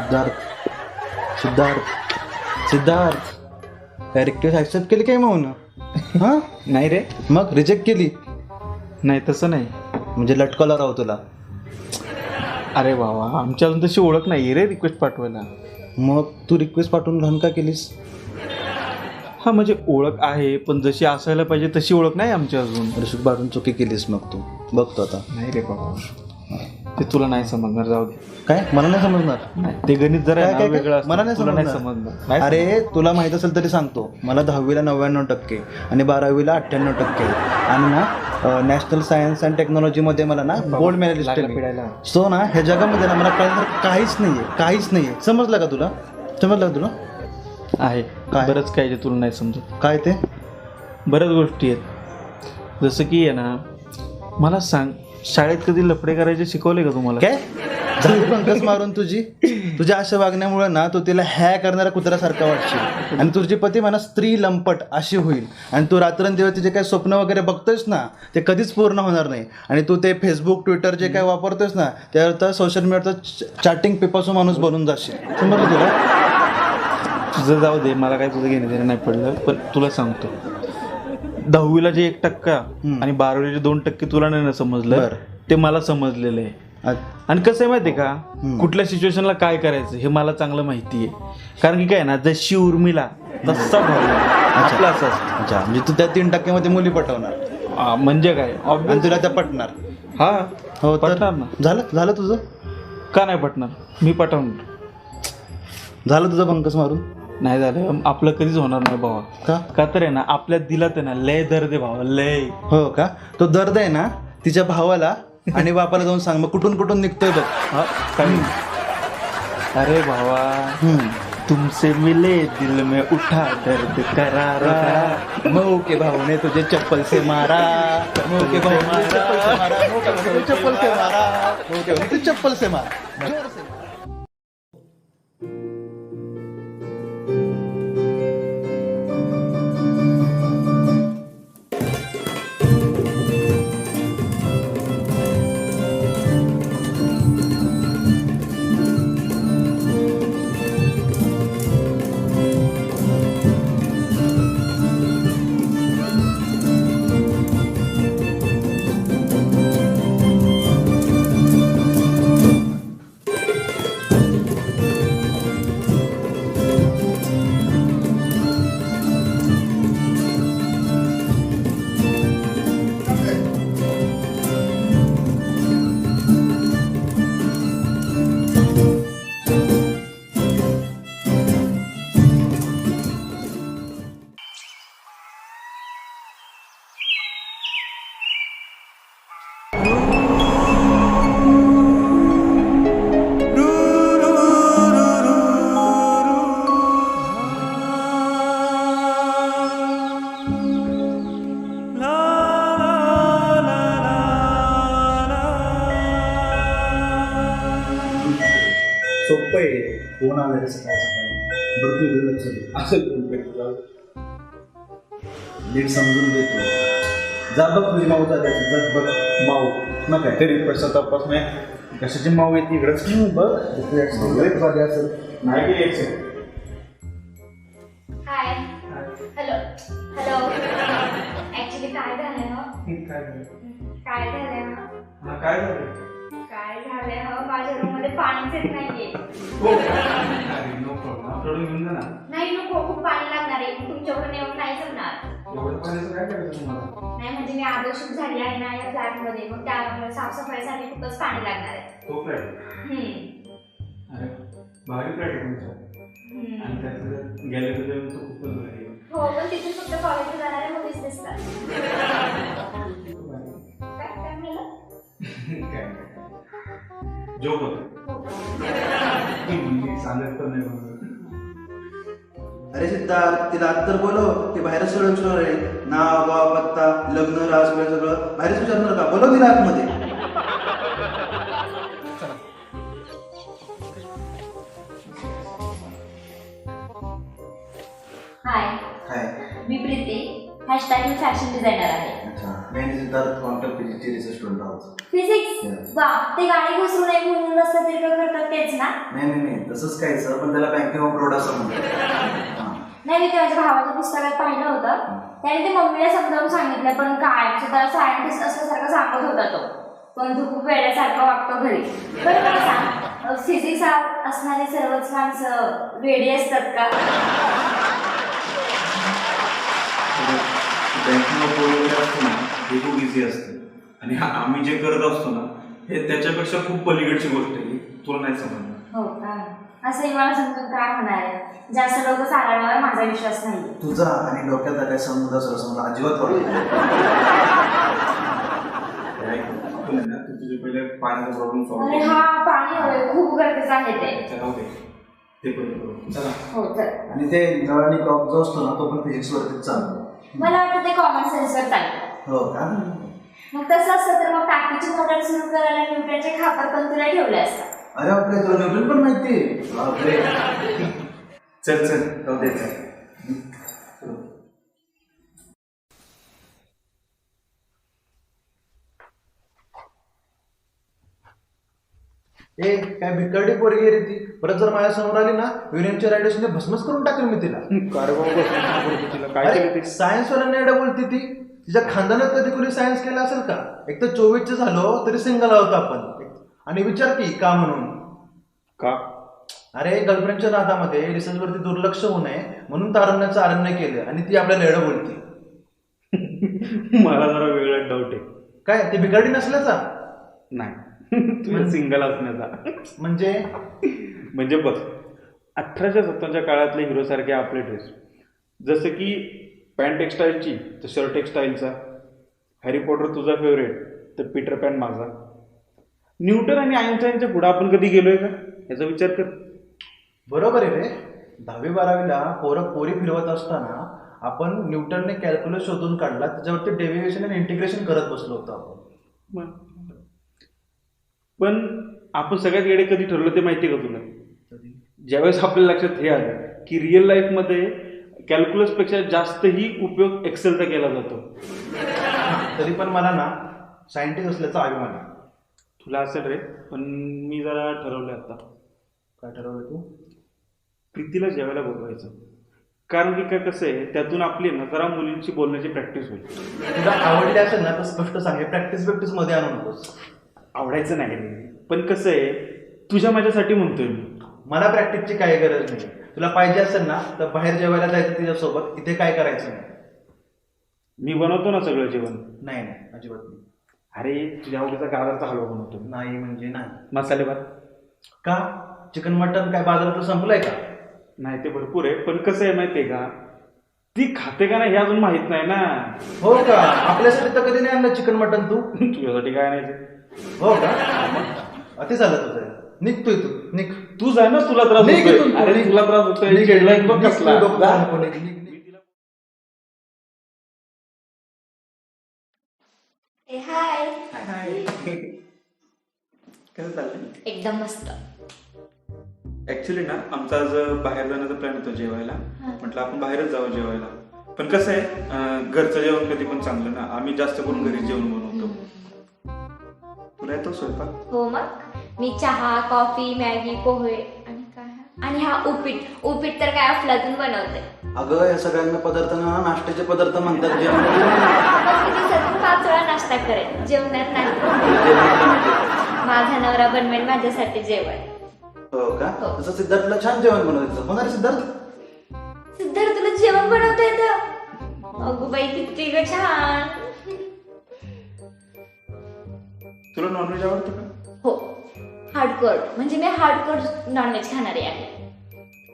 सिद्धार्थ सिद्धार्थ सिद्धार्थ काय request accept केली काय मग हां नाही रे, मग रिजेक्ट केली नाही तसं नाही. म्हणजे लटकवला राव तुला. अरे बाबा, आमची अजून तशी ओळख नाही रे रिक्वेस्ट पाठवायला. मग तू रिक्वेस्ट पाठवून घाण का केलीस? हा म्हणजे ओळख आहे, पण जशी असायला पाहिजे तशी ओळख नाही आमची अजून. रिक्वेस्ट पाठवून चुकी केलीस मग तू बघतो आता. नाही रे बाबा, ते तुला नाही समजणार, जाऊ दे. काय मला नाही समजणार? नाही, ते गणित जरा काय, आहे काय, ना काय? वेगळं असतं. मला नाही तुला नाही समजणार. समजणार. नाही अरे तुला माहीत असेल तरी सांगतो, मला 10वीला 99% आणि 12वीला 98% आणि ना नॅशनल सायन्स अँड टेक्नॉलॉजीमध्ये मला ना गोल्ड मेडलिस्ट लागला आहे. पिढायला. सो ना ह्या जगामध्ये ना मला कळणार काहीच नाही आहे, काहीच नाही आहे. समजलं का तुला? समजलं का तुला? आहे काय? बरंच काही जे तुला नाही समजत. काय ते? बऱ्याच गोष्टी आहेत. जसं की आहे ना, मला सांग, शाळेत कधी लफडे करायचे शिकवले का तुम्हाला? काय झाली पंकज मारून तुझ्या अशा वागण्यामुळे ना तू तिला हॅ करणाऱ्या कुत्र्यासारखा वाटशील आणि तुझी पती म्हणा स्त्री लंपट अशी होईल आणि तू रात्रंदिवस तिचे काही स्वप्न वगैरे बघतोयस ना ते कधीच पूर्ण होणार नाही. आणि तू ते फेसबुक ट्विटर जे काय वापरतोयस ना त्यावर तर सोशल मीडियावर चॅटिंग पिपासू माणूस बनून जाशील. समजलं तुला? तुझं जाऊ दे, मला काय तुझं घेणं देणं नाही पडलं. पण तुला सांगतो, 10वीला जे 1% आणि 12वीला 2% तुला नाही ना समजलं, बरं. ते मला समजलेलं आहे. आणि कसं आहे माहिती आहे का, कुठल्या सिच्युएशनला काय करायचं हे मला चांगलं माहिती आहे. कारण की काय ना, जशी उर्मिला तसा भाऊ आपला असं असतं. अच्छा, म्हणजे तू त्या 3% मुली पटवणार म्हणजे काय, आणि तुला त्या पटणार? हा हो तर पटणार ना. झालं तुझं? का नाही पटणार, मी पटवणार. झालं तुझं पंकज मारून? नाही झालं, आपलं कधीच होणार नाही भावा. का तर आहे ना, आपल्या दिलात आहे ना लय दर्द आहे भावा, लय. हो का? तो दर्द आहे ना तिच्या भावाला आणि बापाला जाऊन सांग, मग कुठून निघतोय बघ. काय? अरे भावा, तुमसे मिले दिल में उठा दर्द करारा, मऊ के भाऊ ने तुझे चप्पल से मारा, मऊ के भाऊ ने चप्पल से मारा, मऊ के भाऊ ने चप्पल से मारा, मऊ के भाऊ ने चप्पल से मारा, जोर से. सोपं आहे. कोण आलं सकाळ सकाळी बरं तू लक्ष दे. असं नीट समजून देतो. जा बघ तुझी माऊ झाली जा बघ माऊ. मग काय तरी पैसा तपास नाही कशाची माऊ येते इकडंच बघ झाली असेल नाही की एक हाय हॅलो हॅलो. ऍक्च्युली काय झालंय ना, काय झालंय ना, काय झालं? काय झालंय ना, माझ्या रूम मध्ये पाणीच येत नाहीये. नाही नको, खूप पाणी लागणार आहे. तुमच्याकडून येऊन नाही जमणार. नाही म्हणजे मी आदर्शुक झाली आहे ना या फ्लॅट मध्ये, मग त्यामुळे साफसफाईसाठी खूपच पाणी लागणार आहे. हो पण तिथे फक्त कॉलेजला जाणारे मुलीच दिसतात. काय म्हणलं? अरे सिद्धार्थ तिला आत तर बोलव. ते बाहेरच सगळं विचारणार आहे. नाव गाव पत्ता लग्न राज सगळं बाहेरच विचारणार का? बोलव तिला आतमध्ये. हाय काय? मी प्रीती, #मी फॅशन डिझायनर आहे. अच्छा आम्ही आणि सिद्धार्थ कॉन्टॅक्ट फिजिक्सचे रिसर्च स्टुडंट आहोत. फिजिक्स वा ते गाडी घुसरू नये म्हणून नसतं तरी काय करतात तेच ना. नाही तसंच काय सर, पण त्याला बँकिंग ऑफ रोड असं म्हणतात. नाही मी ते माझ्या भावाच्या पुस्तकात पाहिलं होतं. त्याने ते मम्मीला समजावून सांगितलं पण काय त्याला सायंटिस्ट असल्यासारखं सांगत होता तो, पण तू खूप वेड्यासारखं वागतो घरी. बरं मला सांग, फिजिक्स असणारी सर्वच माणसं वेडी असतात का? बँकिंग ऑफ रोड वगैरे असतं ना हे खूप इझी असतं, आणि आम्ही जे करत असतो ना हे त्याच्यापेक्षा खूप पलीकडची गोष्ट आहे, तुला नाही समजणार. हो का? असंही मला समजून काय होणार आहे. जास्त लोक चालवण्यावर माझा विश्वास नाही. तुझा आणि डोक्याचा काय संबंध असं असं मला अजिबात पडत नाही. तुझे पहिले पाण्याचा प्रॉब्लेम अरे सॉल्व्ह हा पाणी हवंय, खूप गरजेचं आहे ते. ते पहिले करू. चला. हो तर आणि ते नळानी टॉप जो असतो ना तो पण फिजिक्स वरतीच चालतो. मला वाटतं ते कॉमन सेन्सवर चालतं. हो का? मग तसं असतं तर मग टाकीची मोटर सुरू करायला न्यूटनचे खापर पण तुला ठेवले असतात. अरे बापरे, तुला न्यूटन पण माहिती? बापरे. चल जाऊ दे चल. ए काय भिकारडी पोरगी रे ती. परत जर माझ्या समोर आली ना युनियनच्या रायडर्सने भस्मच करून टाकेल मी तिला. काय केलं ते? सायन्स वाल्यांना एवढं बोलते ती. तिच्या खानदानात कधी कोणी सायन्स केलं असेल का? एक तर 24चे झालो तरी सिंगल आहोत आपण. आणि विचार की का म्हणून. का? अरे गर्लफ्रेंडच्या नादामध्ये रिसर्च वरती दुर्लक्ष होऊ नये म्हणून तारुण्याचं आरण्य केलं आणि ती आपल्याला एवढं बोलते. मला जरा वेगळा डाऊट आहे. काय ते भिकारडी नसल्याचा? नाही तुझ्या सिंगल असण्याचा. म्हणजे बघ 1857च्या काळातले हिरो सारखे आपले ड्रेस, जसं की पॅन्ट टेक्स्टाईलची तर शर्ट टेक्स्टाईलचा, हॅरी पॉटर तुझा फेवरेट तर पीटर पॅन माझा. न्यूटन आणि आईन्स्टाईनच्या पुढे आपण कधी गेलोय का याचा विचार कर. बरोबर आहे रे. 10वी-12वीला पोरं पोरी फिरवत असताना आपण न्यूटनने कॅल्क्युलस शोधून काढला, त्याच्यावरती डेरिव्हेशन आणि इंटिग्रेशन करत बसलो होतो आपण. पण आपण सगळ्यात वेळे कधी ठरलं ते माहिती का तुला? ज्यावेळेस आपल्या लक्षात हे आलं की रिअल लाईफमध्ये कॅल्क्युलसपेक्षा जास्तही उपयोग एक्सेलचा केला जातो. तरी पण मला ना सायंटिस्ट असल्याचा अभिमान आहे. तुला असेल रे, पण मी जरा ठरवलं आता. काय ठरवलं तू? प्रीतीला जेवायला बोलवायचं. कारण की काय कसं आहे, त्यातून आपली ना जरा मुलींची बोलण्याची प्रॅक्टिस होईल. तुला आवडले असेल ना तर स्पष्ट सांगे, प्रॅक्टिस मध्ये आणू नकोस. आवडायचं नाही रे, पण कसं आहे तुझ्या माझ्यासाठी म्हणतोय मी. मला प्रॅक्टिसची काही गरज नाही. तुला पाहिजे असेल ना तर बाहेर जेवायला जायचं तिच्यासोबत, इथे काय करायचं नाही. मी बनवतो ना सगळं जेवण. नाही अजिबात नाही. अरे तुझ्या आवडीचा गाजरचा हलवा बनवतो. नाही म्हणजे नाही. मसाले भात का? चिकन मटन काय बाजारात संपलंय का? नाही ते भरपूर आहे, पण कसं आहे माहितीये का, ती खाते का नाही हे अजून माहित नाही ना. हो का? आपल्यासाठी तर कधी नाही आणलं चिकन मटन तू. तुझ्यासाठी काय नाही ते. हो का? अति झालं तुझं. निघतोय तू, निघ. तू जा ना, तुला त्रास निघ होतोय. इथून. अरे तुला त्रास होतोय. चिडलाय बघ कसला. हाय. कसं चाललंय? एकदम मस्त. ऍक्च्युली ना आमचा आज बाहेर जाण्याचा प्लॅन होता जेवायला. म्हटलं आपण बाहेरच जावं जेवायला. पण कसं आहे, घरचं जेवण कधी पण चांगलं ना. आम्ही जास्त करून घरी जेवण बनवतो. तुला येतो स्वयंपाक? हो मग मी चहा, कॉफी, मॅगी, पोहे आणि काय आणि हा उपीट तर काय अफलातून बनवते. अगं या सगळ्यांना पदार्थांना नाश्त्याचे पदार्थ म्हणतात. जेवण मग मी दिवसातून 5 वेळा नाश्ता करेन, जेवणार नाही. माझा नवरा बनवेल माझ्यासाठी जेवण. हो का? तसं सिद्धार्थला छान जेवण बनवायचं. होणार सिद्धार्थ? सिद्धार्थ तुला जेवण बनवता येतं? अगो बाई किती ग छान. तुला नॉनव्हेज आवडतं का? हो, हार्डकोर. म्हणजे मी हार्डकोर नॉनव्हेज खाणारी आहे.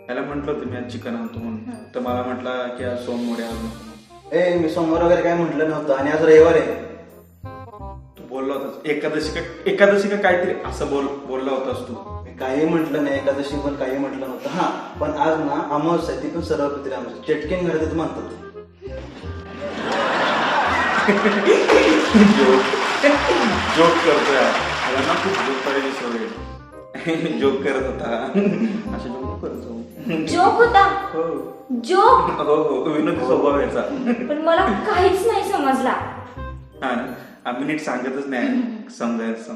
त्याला म्हटलं होतं मी आज चिकन आणतो म्हणून, तर मला म्हटला की आज सोमवारी आज नको. मी सोमवार वगैरे काय म्हटलं नव्हतं. आणि आज रविवार आहे. तू बोलला होतास एकादशी का काहीतरी असं बोलला होतास तू. मी काही म्हटलं नाही. एकादशी पण काही म्हटलं नव्हतं. हा पण आज ना अमावस्या आहे, ती पण सर्व पित्री अमावस्या. चटकेन घरात म्हणतो तू. जोक करतोय. मला ना खूप जोक करायची सवय. जोक करत होता. असे जोक करतो. जोक होता? हो जोक? हो विनोदी स्वभाव याचा. पण मला काहीच नाही समजला. हा ना, आम्ही नीट सांगतच नाही समजायला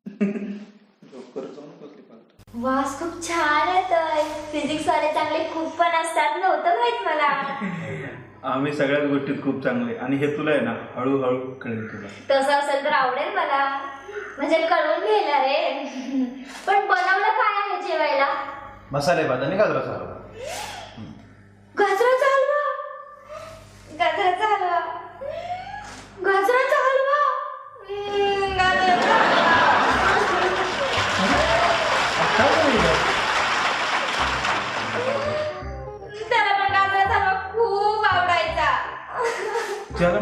लवकर जाऊन बसली पाहतो. वास खूप छान येतोय. फिजिक्स वाले चांगले खूप पण असतात, नव्हतं माहित मला. आम्ही सगळ्याच गोष्टीत खूप चांगले आणि हे तुला आहे ना हळूहळू कळेल तुला. तसं असेल तर आवडेल मला, म्हणजे कळून घ्यायला रे. पण बनवलं काय आहे जेवायला? मसाले भात आणि गाजराचा हलवा. गाजराचा हलवा, गाजराचा हलवा, गाजराचा हलवा, गाजराचा हलवा. त्याला पण गाजराचा हलवा खूप आवडायचा. त्याला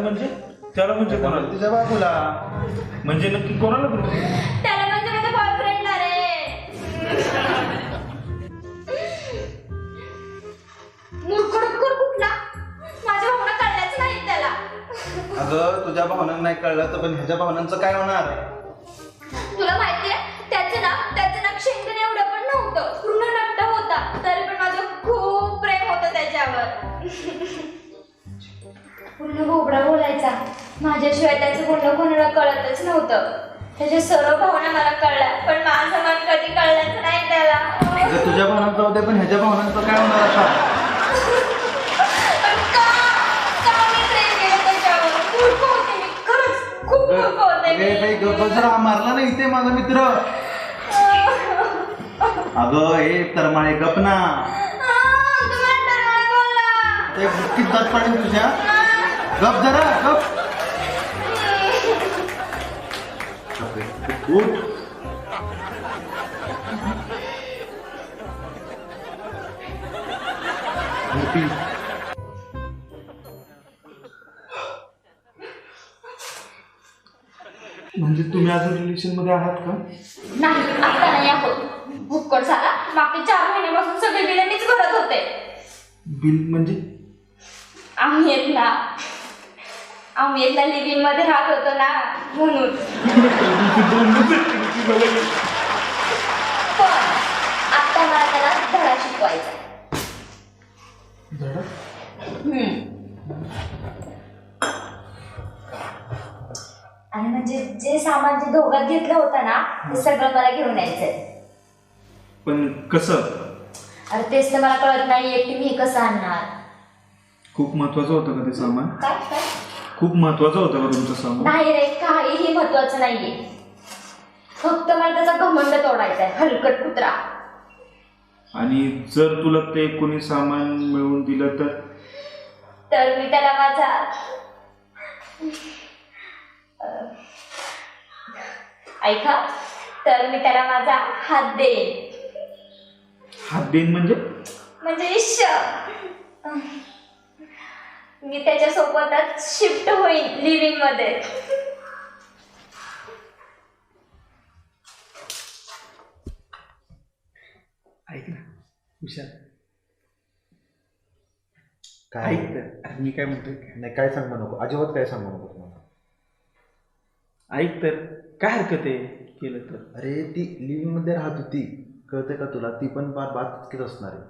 म्हणजे कोणाला? तिच्या बाबूला. म्हणजे नक्की कोणाला बोलते? त्याला म्हणजे माझा बॉयफ्रेंड रे. मूर्खडकर कुठला? माझ्या भावना कळल्याच नाही त्याला. अगं तुझ्या भावनांना नाही कळलं तर पण ह्याच्या भावनांचं काय होणार? तुला माहितीये त्याचं ना शेंगण एवढं पण नव्हतं, पूर्ण नट्ट होता, तरी पण माझं खूप प्रेम होतं त्याच्यावर. पूर्ण बोबडा बोलायचा, माझ्याशिवाय त्याचं बोलणं कोणाला कळतच नव्हतं. त्याच्या सर्व भावना मला कळल्या, पण माझं मन कधी कळलंच नाही त्याला. अगं तुझ्या भावनांचं होते पण ह्याच्या भावनांचं काय होणार आता? पण का मी प्रेम केलं त्याच्यावर? मूर्ख होते मी, खरंच खूप मूर्ख होते मी. गप्पा मारला नाही इथे माझा मित्र. अगं हे तरमाळे गप ना. तुम्हाला डरवायला बोलला. ते बुक्कीत दात पाडेल तुझ्या. गप जरा गप. उठ. झोपी. म्हणजे तुम्ही अजून रिलेशन मध्ये आहात का? नाही, आता नाही आहोत. भुक्कड झाला. मागचे 4 महिन्यापासून सगळे बिलं मीच भरत होते. बिल म्हणजे? आम्ही येत ना लिव्हिंग मध्ये राहत होतो ना, म्हणून. पण आता मला त्याला धडा शिकवायचा. धडा? आणि म्हणजे जे सामान जे दोघात घेतलं होतं ना, ते सगळं मला घेऊन यायचंय. पण कसं? अरे तेच तर मला कळत नाही, एकटी मी हे कसं आणणार. खूप महत्वाचं होतं का ते सामान? काय काय? खूप महत्वाचं होतं का तुमचं सामान? नाही रे, काहीही महत्वाचं नाहीये. फक्त मला त्याचा घमंड तोडायचा आहे, हलकट कुत्रा. आणि जर तुला ते कोणी सामान मिळवून दिलं तर मी त्याला माझा ऐका, तर मी त्याला माझा हात देईन. हात देईन म्हणजे? म्हणजे मी त्याच्या सोबतच शिफ्ट होईल लिव्हिंग मध्ये. ऐक ना हुशार, काय? ऐक तर. अरे मी काय म्हणतोय, नाही काय सांगू नको, अजिबात काय सांगू नको मला. ऐक तर, काय हरकत आहे केलं तर? अरे ती लिव्हिंग मध्ये राहत होती, कळतंय का तुला? ती पण बात किती असणार आहे.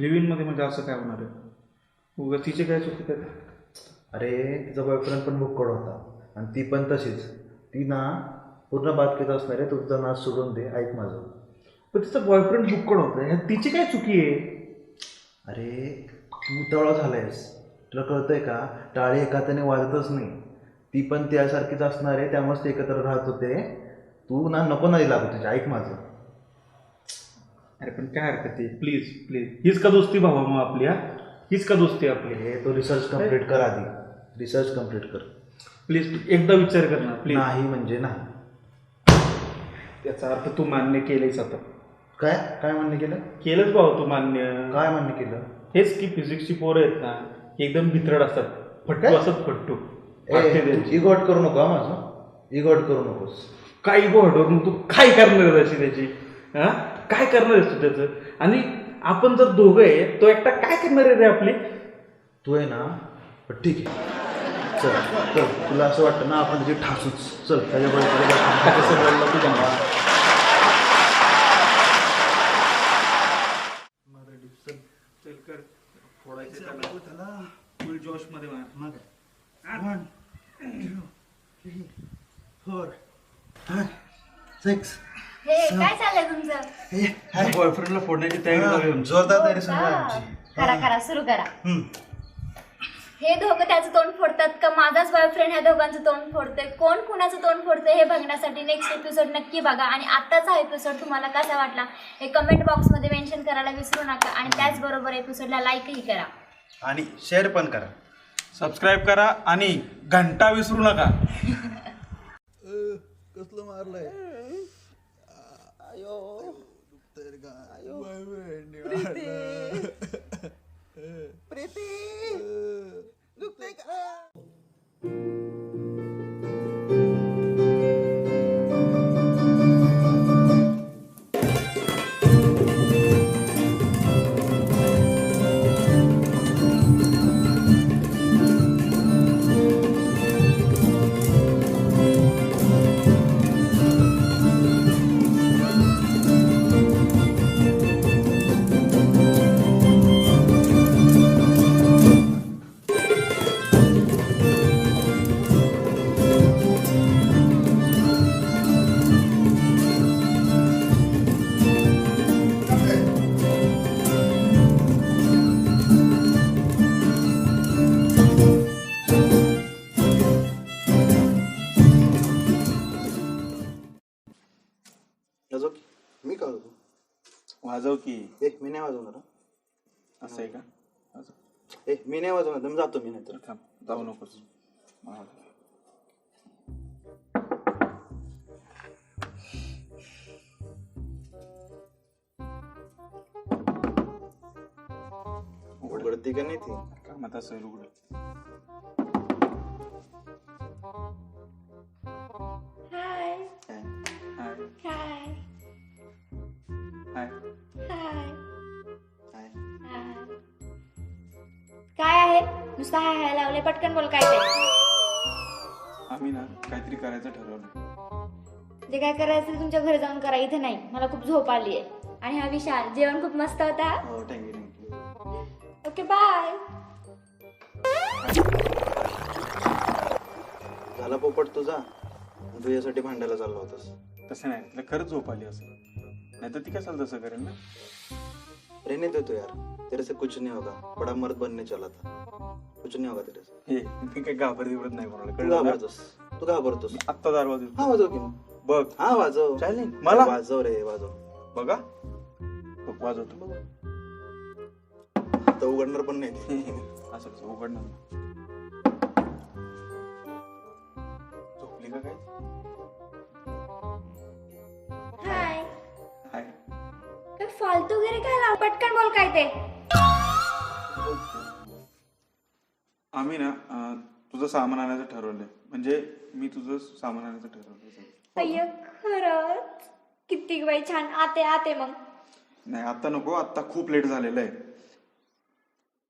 लिव्हिंग मध्ये म्हणजे असं काय होणार आहे? उगा तिचे काय चुकी त्यात? अरे तिचा बॉयफ्रेंड पण बुक्कड होता आणि ती पण तशीच. ती ना पूर्ण बात किती असणार आहे. तुझा नाच सोडून दे, ऐक माझं. पण तिचा बॉयफ्रेंड बुक्कड होता, ह्यात तिची काय चुकी आहे? अरे तू तळा झालायस, तुला कळतंय का? टाळी एका हाताने वाजतच नाही. ती पण त्यासारखीच असणार आहे, त्यामुळेच ते एकत्र राहत होते. तू ना नको नाही लागू तुझ्या, ऐक माझं. अरे पण काय हरकत आहे, प्लीज प्लीज. हीच का दोस्ती भावा मग आपली? हा, हीच का दोस्ती आपली? हे तो रिसर्च कम्प्लीट कर आधी, रिसर्च कम्प्लीट कर प्लीज. एकदा विचार कर ना प्लीज. नाही म्हणजे नाही. त्याचा अर्थ तू मान्य केलंयस आता. काय काय मान्य केलं? केलंच भाऊ तू मान्य. काय मान्य केलं? हेच की फिजिक्सची पोरं आहेत ना, एकदम भित्रड असतात, फट्टू काय? असत फट्टू. इगोट करू नको हा माझं, इगोट करू नकोस. काय इगो हटवर मग तू काय करणार आहेस अशी त्याची? हा, काय करणार आहेस तू त्याचं? आणि आपण जर दोघं आहे, तो एकटा काय करणार आहे रे आपली? तू आहे ना, पण ठीक आहे, चल चल. तुला असं वाटतं ना आपण त्याची ठासूच, चल त्याच्याबरोबर कसं बोललं तू जमा. चल कर, फोडायचं त्याला फुल जोश मध्ये मार. 4 6 हे काय चाललंय तुमचं? बॉयफ्रेंडला फोडण्याची तयारी चालू आहे. जोरदार तयारी सुरू आहे आमची. करा करा सुरू करा. हम्म. हे दोघं त्याचं तोंड फोडतात का माझाच बॉयफ्रेंड ह्या दोघांचं तोंड फोडतोय? कोण कुणाचं तोंड फोडतंय हे बघण्यासाठी नेक्स्ट एपिसोड नक्की बघा. आणि आत्ताचा हा एपिसोड तुम्हाला कसा वाटला हे कमेंट बॉक्समध्ये मेन्शन करायला विसरू नका. आणि त्याचबरोबर एपिसोडला लाईकही करा आणि शेअर पण करा. सबस्क्राईब करा आणि घंटा विसरू नका. कसलं मारलंय अजून मी का होतो वाजव की. मी नाही वाजवणार हं. असं आहे का? मी नाही वाजवणार तर जातो मी नाही तर. थांब, जाऊ नकोस. उघडते का नाही ती कामात असेल उघड. हाय हाय हाय हाय हाय काय काय आहे नुसतं हाय हाय लावले पटकन बोल काय ते. आम्ही ना काहीतरी करायचं ठरवलं. जे काय करायचं ते तुमच्या घरी जाऊन करा, इथे नाही. मला खूप झोप आली आहे. आणि हा विशाल जेवण खूप मस्त होता. हो थँक्यू. Okay bye. झाला पोपट तुझा तुझ्यासाठी भांडायला चालला होतास. तसं नाही, तिला खरंच झोप आली असं. नाही तर ती कशाला तसं करेल ना. रहने दे तो यार, तेरे से कुछ नहीं होगा, बड़ा मर्द बनने चला था, कुछ नहीं होगा तेरे से. हे मी काही घाबरत बिबरत नाही कोणाला, तू कळलं ना? घाबरतोस, तू घाबरतोस. आत्ता दार वाजव. हा वाजव की मग. बघ हा वाजव. चालेल मला वाजव रे वाजव. बघा बघ वाजवतो बघ. आता उघडणार पण नाही. असं कसं उघडणार ना. झोपली का काय? हाय. हाय. काय फालतू वगैरे काय लाव, पटकन बोल काय ते. आम्ही ना तुझं सामान आणायचं ठरवलंय. म्हणजे मी तुझं सामान आणायचं ठरवलंय. अय्य खरंच किती बाई छान. आते आते मग. नाही आता नको, आता खूप लेट झालेलं आहे.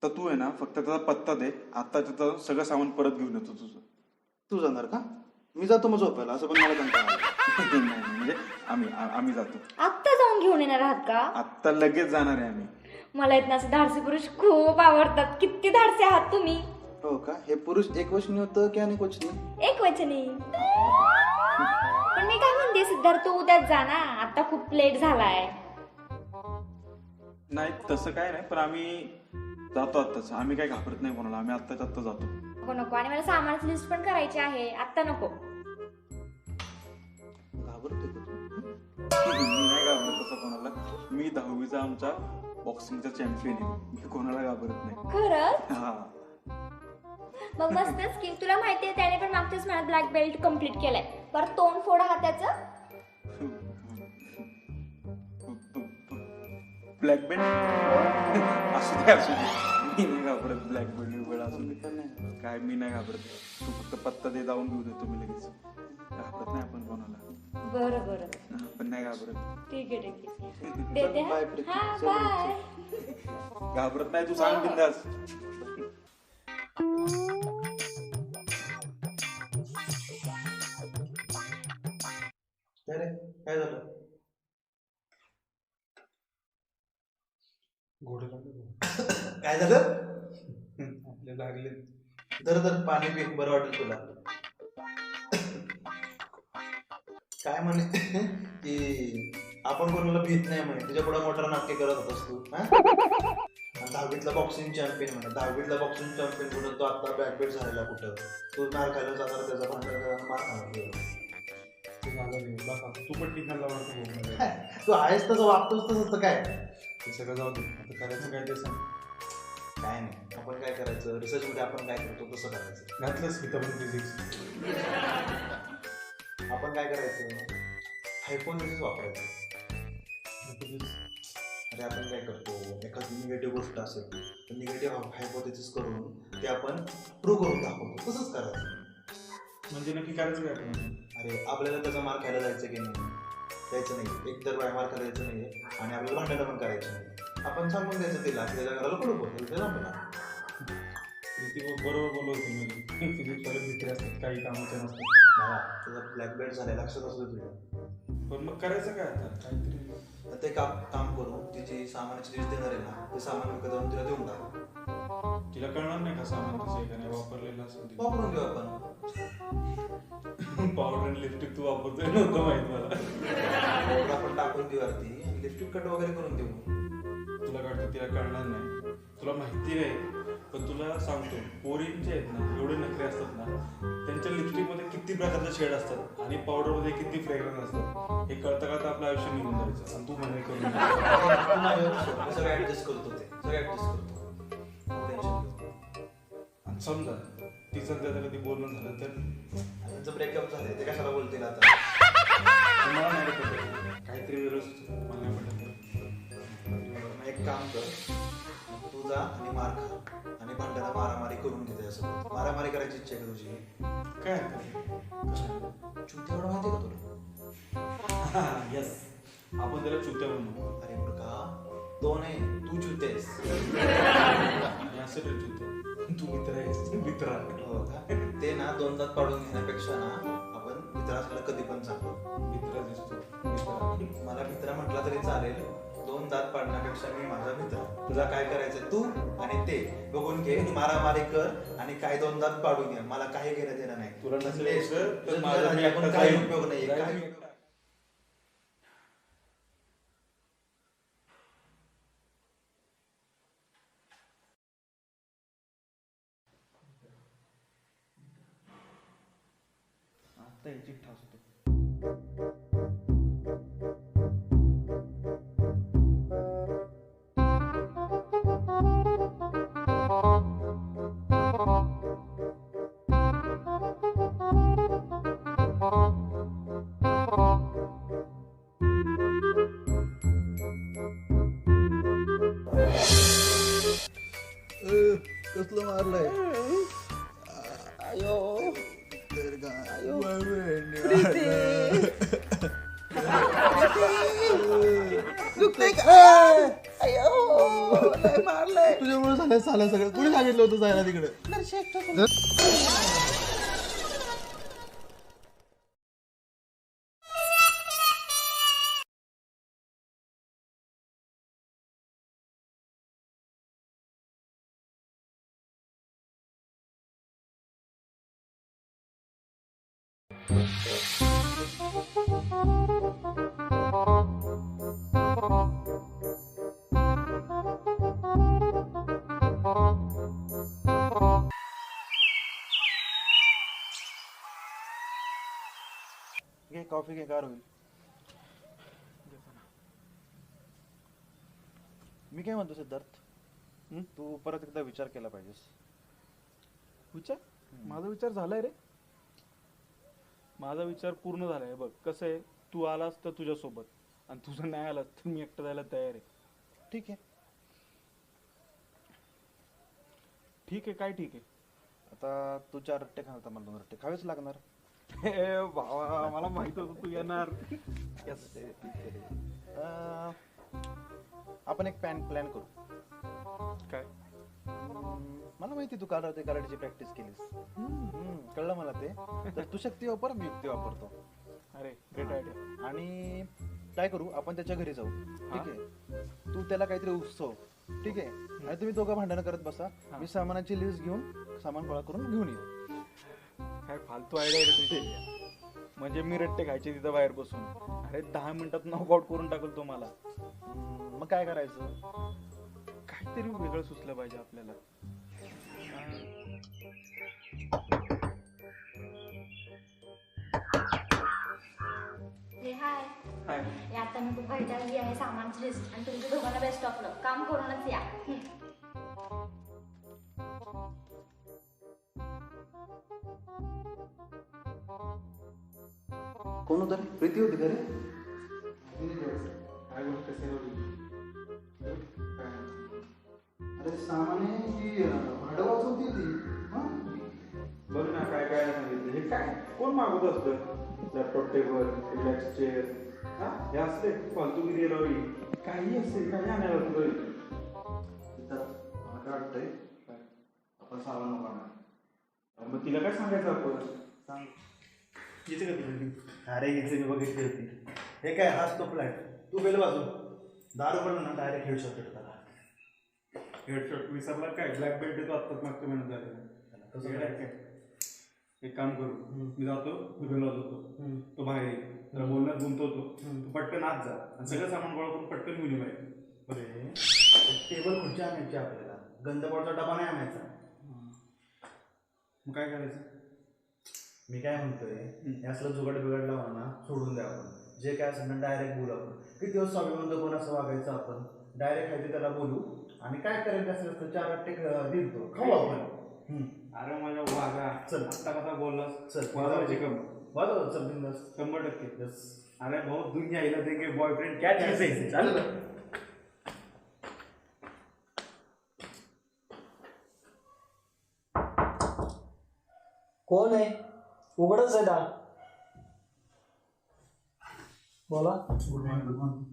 तर तू आहे ना फक्त त्याचा पत्ता दे, आता त्याचं सगळं सामान परत घेऊन येतो तुझं. तू जाणार का? मी जातो मग झोपायला, असं पण मला कंटाळा आला. नाही म्हणजे आम्ही जातो. आत्ता जाऊन घेऊन येणार आहात का? आत्ता लगेच जाणार आहे आम्ही. मला इथं असं धाडसी पुरुष खूप आवडतात. किती धाडसे आहात तुम्ही. हो का? हे पुरुष एक वचनी होतं की अनेक वचनी? एक वचनी. पण मी काय म्हणते सिद्धार्थ, तू उद्याच जा ना, आता खूप लेट झालाय. नाही तसं काय नाही, पण आम्ही जातो आत्ताच. आम्ही काय घाबरत नाही कोणाला. आम्ही आत्ताच आत्ता जातो. नको नको, आणि मला सामानाची लिस्ट पण करायची आहे. आत्ता नको. घाबरतोय का तू? मी नाही घाबरत तसं कोणाला. मी 10वीचा आमचा बॉक्सिंगचा चॅम्पियन आहे. मी कोणाला घाबरत नाही. खरंच? हा. मग मस्तच की. तुला माहितीये त्याने पण मागच्याच महिन्यात ब्लॅक बेल्ट कम्प्लीट केलाय. परत तोंड फोडा हा त्याचं. ब्लॅक बेल्ट असू दे असू दे. मी नाही घाबरत. ब्लॅक बेल्ट असू दे काय, मी नाही घाबरत. तू फक्त पत्ता दे, जाऊन घेऊ देतो मी लगेच. घाबरत नाही आपण कोणाला. बरं बरं पण नाही घाबरत. ठीक आहे ठीक आहे. देते बाय हा. प्रीती. हा चल, बाय. घाबरत नाही, तू सांग बिंदास. काय रे? काय झालं? काय झालं? आपले लागले. धर धर पाणी पी, बरं वाटेल तुला. काय म्हणे की आपण कोणाला भीत नाही म्हणे, तुझ्या पुढे मोठा नाटके करत होतास तू हा? आणि 10वीतला बॉक्सिंग चॅम्पियन म्हणे, 10वीतला बॉक्सिंग चॅम्पियन कुठं, तो आता बॅकबेट झालेला कुठं, तू मार खायला जाणार त्याचा भांडण मार खाणार. तू पण टिकायला वाटतं तू आहेस तसं वागतोस तसं काय. ते सगळं जाऊ दे, आता करायचं काय ते सांग. काय नाही, आपण काय करायचं, रिसर्च मध्ये आपण काय करतो तसं करायचं. घातलंच मी तर फिजिक्स. आपण काय करायचं, हायपोथेसिस वापरायचं. अरे आपण काय करतो, एखादी निगेटिव्ह गोष्ट असेल तर निगेटिव्ह हायपोथेसिस करून ते आपण प्रूव्ह करून दाखवतो, तसंच करायचं. म्हणजे नक्की करायचं काय आपण? अरे आपल्याला त्याचा मार खायला जायचं की नाही, जायचं नाही, एक तर मार खायला जायचं नाही आणि आपल्याला भांडणं पण करायचं नाही. आपण सांगून द्यायचं तिला, त्याच्या घराला पडू पडतो ते जमला. बरोबर बोललो तुम्ही. फिजिक्सवाले मित्र असतात, काही कामाचे नसतात. मला त्याचा ब्लॅक बेल्ट झालाय, लक्षात असलं तुझ्या. पण मग करायचं काय आता, काहीतरी तर ते काम करू, तिची सामानाची लिस्ट देणार आहे ना, ते सामान विकत जाऊन तिला देऊन टाक. तिला कळणार नाही का सामान कसं आहे का नाही, वापरलेलं असेल वापरून घेऊ आपण. पावडर आणि लिपस्टिक तू वापरतोय नव्हतं माहित मला. पावडर आपण टाकून देऊ वरती, लिपस्टिक कट वगैरे करून देऊ. तुला कळतं तिला कळणार नाही, तुला माहिती नाही. पण तुला सांगतो, पोरींचे आहेत ना एवढे नखरे असतात ना, त्यांच्या लिपस्टिकमध्ये किती प्रकारचे शेड असतात आणि पावडरमध्ये किती फ्रेग्रन्स असतात, हे कळता कळता आपलं आयुष्य निघून जायचं. आणि तू म्हणे करून मी सगळं ऍडजस्ट करतो, ते सगळं ऍडजस्ट करतो, टेन्शन घेऊ. आणि समजा तिचं त्याचं कधी बोलणं झालं तर त्यांचं ब्रेकअप झालंय, ते कशाला बोलतील आता. तुम्हाला नाही पटत, काहीतरी वेगळं सुचतं, मला नाही पटत. मग एक काम कर, तू जा आणि मार खा आणि भांड्याला मारामारी करून घे त्याच्यासोबत. मारामारी करायची इच्छा आहे का तुझी? काय चुती एवढं माहिती का तुला? येस, आपण त्याला चुत्या म्हणू. अरे मूर्खा, तो नाही, तू चुती आहेस. आणि असं रे चुत्या, तू मित्र आहेस, मित्र आहे. हो का? ते ना दोन दात पाडून घेण्यापेक्षा ना आपण मित्र असलेलं कधी पण चांगलं. मित्र दिसतो मित्र. मला मित्र म्हटला तरी चालेल, दोन दात पाडण्यापेक्षा मी माझा मित्र. तुला काय करायचं, तू आणि ते बघून घे, मारामारी कर आणि काय दोन दात पाडून घे, मला काही घेणं देणं नाही. तुला नसेल तुझं तर तुझं माझं राजी आपण काही उपयोग नाहीये, काही उपयोग. आता याची ठास होतो. कसलं मारलंय? तुझ्यामुळे झालं सगळं. कुणी सांगितलं होतं जायला तिकडे? घे कॉफी घे, गार होईल. मी काय म्हणतो सिद्धार्थ, तू परत एकदा विचार केला पाहिजेस. विचार? माझा विचार झालाय रे. माझा विचार पूर्ण झालाय. बघ कसं आहे, तू आलास तर तुझ्यासोबत आणि तुझं नाही आलास तर मी एकटं जायला तयार आहे. ठीक आहे. ठीक आहे. काय ठीक आहे? आता तू 4 रट्टे खाणार, मला 2 रट्टे खावेच लागणार. हे भावा, मला माहित होतं तू येणार. आपण एक प्लॅन करू. काय? मला माहिती तू काल रात्री कराटेची प्रॅक्टिस केलीस. कळलं मला ते. तर तू शक्ती वापर, मी युक्ती वापरतो. अरे ग्रेट आयडिया. आणि काय करू, आपण त्याच्या घरी जाऊ. ठीक आहे. तू त्याला काहीतरी उत्सव. ठीक आहे. आणि तुम्ही दोघं भांडणं करत बसा. मी सामानाची लिस्ट घेऊन सामान गोळा करून घेऊन येऊ. काय फालतू आयडिया रे तुझी. म्हणजे मी रट्टे खायचे तिथं बाहेर बसून. अरे 10 मिनिटात नॉकआउट करून टाकल तो मला. मग काय करायचं? काहीतरी वेगळं सुचलं पाहिजे आपल्याला. हे हाय काय? हे आता मी खूप घाईटाळली आहे सामानची लिस्ट आणि तुमच्या दोघांना बेस्ट ऑफ लक. काम करूनच या. कोण होतं? प्रीती होती का रे? काय गोष्ट अरे सामान्य ती भाडं वाचवती ती. बघ ना काय काय सांगितलं. हे काय कोण मागवत असतं? लॅपटॉप टेबल, रिलॅक्स चेअर, हे असते फालतूगिरी रवी. काही असेल काही आणायला तुला. मला काय वाटतंय आपण सामान नको आणा. मग तिला काय सांगायचं आपण? सांग. येते का तिला? अरे हिचे मी बघितली होती. हे काय हाच तो फ्लॅट. तू बेल वाजू. दारू पडलं ना डायरेक्ट हेड शॉट त्याला. हेडशॉट विसरला काय? ब्लॅक बेल्ट देतो आत्ताच मागच्या महिन्यात झालेला. कसं काय काय? एक काम करू, मी जातो, मी बेल वाजवतो, तो बाहेर येईल, त्याला बोलण्यात गुंतवतो, तू पटकन आत जा आणि सगळं सामान गोळा करून पटकन घेऊन ये बाहेर. अरे टेबल खुर्ची आणायची आपल्याला. गंधपावचा डबा नाही आणायचा. मग काय करायचं? मी काय म्हणतोय, हे असलं जुगाड बिगाड लावून ना सोडून द्या आपण. जे काय असेल ना डायरेक्ट बोलू आपण. किती दिवस स्वाभिमान कोण असं वागायचं आपण. डायरेक्ट खायचं त्याला बोलू आणि काय करायचं असेल तर 4 अट्टे दिल तो खाऊ आपण. अरे माझ्या वागा, चल. आत्ता कसा बोललास? चल वाजवायची कम वाजव. चल बिंदास. 100%. यस. अरे भाऊ दुनिया हिला देंगे बॉयफ्रेंड क्या चीज है? चल. कोण आहे? उघडच आहे दार. बोला. Good morning. Good morning.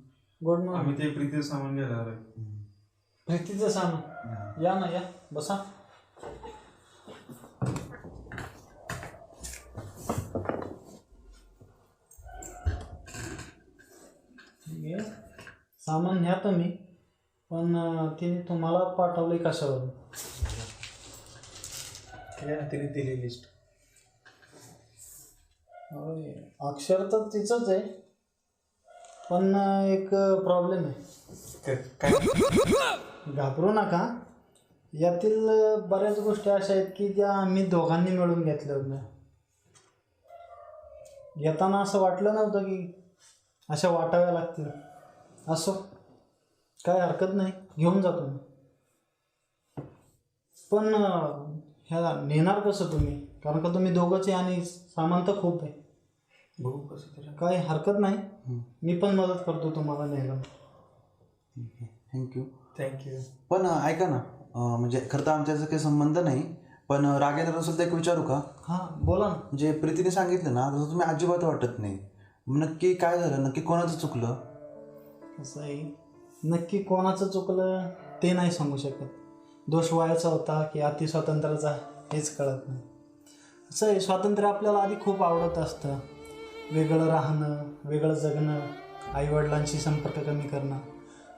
Good morning. आम्ही ते प्रीतीचं सामान घ्यायला आलोय. प्रीतीचं सामान. या ना, या बसा. ठीक आहे, सामान न्या तुम्ही. पण तिने तुम्हाला पाठवले कशावरून? तिने दिली लिस्ट. अक्षर तर तिचंच आहे, पण एक प्रॉब्लेम आहे. घाबरू नका. यातील बऱ्याच गोष्टी अशा आहेत की ज्या आम्ही दोघांनी मिळून घेतल्या होत्या. घेताना असं वाटलं नव्हतं की अशा वाटाव्या लागतील. असो, काय हरकत नाही, घेऊन जातो मी. पण ह्या नेणार कसं तुम्ही? कारण का तुम्ही दोघंच आहे आणि सामान तर खूप आहे. बघू कसं तरी. काही हरकत नाही, मी पण मदत करतो तुम्हाला न्यायला. थँक्यू. थँक्यू. पण ऐका ना, म्हणजे खरं तर आमच्याचा काही संबंध नाही, पण रागेंद्र सुद्धा एक विचारू का? हां, बोला ना. म्हणजे प्रीतीने सांगितलं ना तसं तुम्ही अजिबात वाटत नाही. नक्की काय झालं? नक्की कोणाचं चुकलं? असं आहे, नक्की कोणाचं चुकलं ते नाही सांगू शकत. दोष वयाचा होता की अतिस्वातंत्र्याचा हेच कळत नाही. असं आहे, स्वातंत्र्य आपल्याला आधी खूप आवडत असतं. वेगळं राहणं, वेगळं जगणं, आईवडिलांशी संपर्क कमी करणं,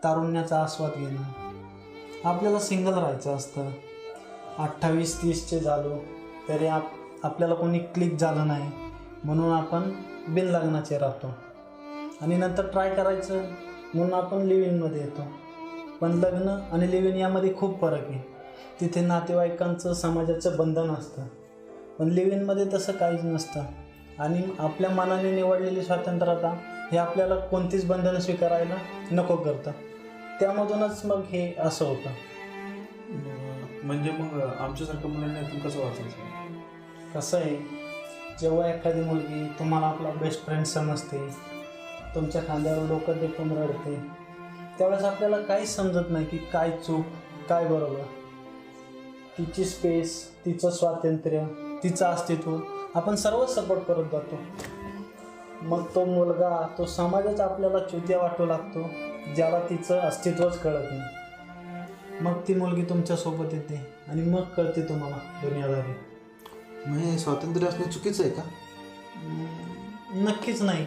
तारुण्याचा आस्वाद घेणं. आपल्याला सिंगल राहायचं असतं. 28-30चे झालो तरी आपल्याला कोणी क्लिक झालं नाही म्हणून आपण बिनलग्नाचे राहतो. आणि नंतर ट्राय करायचं म्हणून आपण लिव्ह-इनमध्ये येतो. पण लग्न आणि लिव्ह इन यामध्ये खूप फरक आहे. तिथे नातेवाईकांचं, समाजाचं बंधन असतं, पण लिव्ह इनमध्ये तसं काहीच नसतं. आणि आपल्या मनाने निवडलेली स्वतंत्रता हे आपल्याला कोणतीच बंधनं स्वीकारायला नको करतं. त्यामधूनच मग हे असं होतं. म्हणजे मग आमच्यासारख्या मुलांना इथून कसं वाचायचं? कसं आहे, जेव्हा एखादी मुलगी तुम्हाला आपला बेस्ट फ्रेंड समजते, तुमच्या खांद्यावर डोकं टेकून रडते, त्यावेळेस आपल्याला काहीच समजत नाही की काय चूक काय बरोबर. तिची स्पेस, तिचं स्वातंत्र्य, तिचं अस्तित्व आपण सर्वच सपोर्ट करत जातो. मग तो मुलगा, तो समाजच आपल्याला चुत्या वाटू लागतो ज्याला तिचं अस्तित्वच कळत नाही. मग ती मुलगी तुमच्यासोबत येते आणि मग कळते तुम्हाला दुनियादारी. म्हणजे स्वातंत्र्य असणं चुकीचं आहे का? नक्कीच नाही,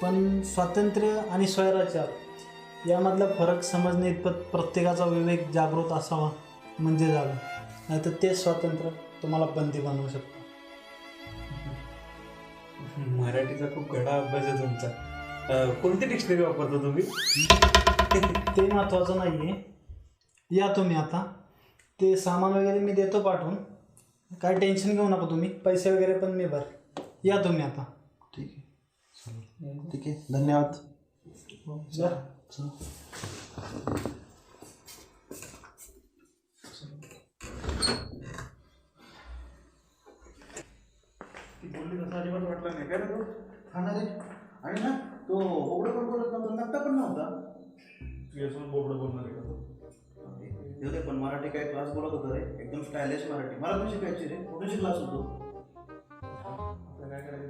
पण स्वातंत्र्य आणि स्वैराचार यामधला फरक समजणे इतपत प्रत्येकाचा विवेक जागृत असावा म्हणजे झालं. नाहीतर तेच स्वातंत्र्य तुम्हाला बंदी बनवू शकतं. मराठीचा खूप घडा अभ्यास आहे तुमचा. कोणती डिक्शनरी वापरता तुम्ही? ते महत्त्वाचं नाही आहे. या तुम्ही आता, ते सामान वगैरे मी देतो पाठवून, काय टेन्शन घेऊ नका तुम्ही, पैसे वगैरे पण मी भर. या तुम्ही आता. ठीक आहे, ठीक आहे, धन्यवाद. जा. बोलली तसं अजिबात वाटलं नाही काय रे तो? हा ना रे. आणि ना तो ओवढं पण बोलत नव्हता, नक्का पण नव्हता. तुझ्यासमोर बोबडं बोलणार आहे का तो? ते पण मराठी काय क्लास बोलत होता रे, एकदम स्टायलिश मराठी. मला पण शिकायची रे, कुठे शिकलास होतो? आता काय करायचं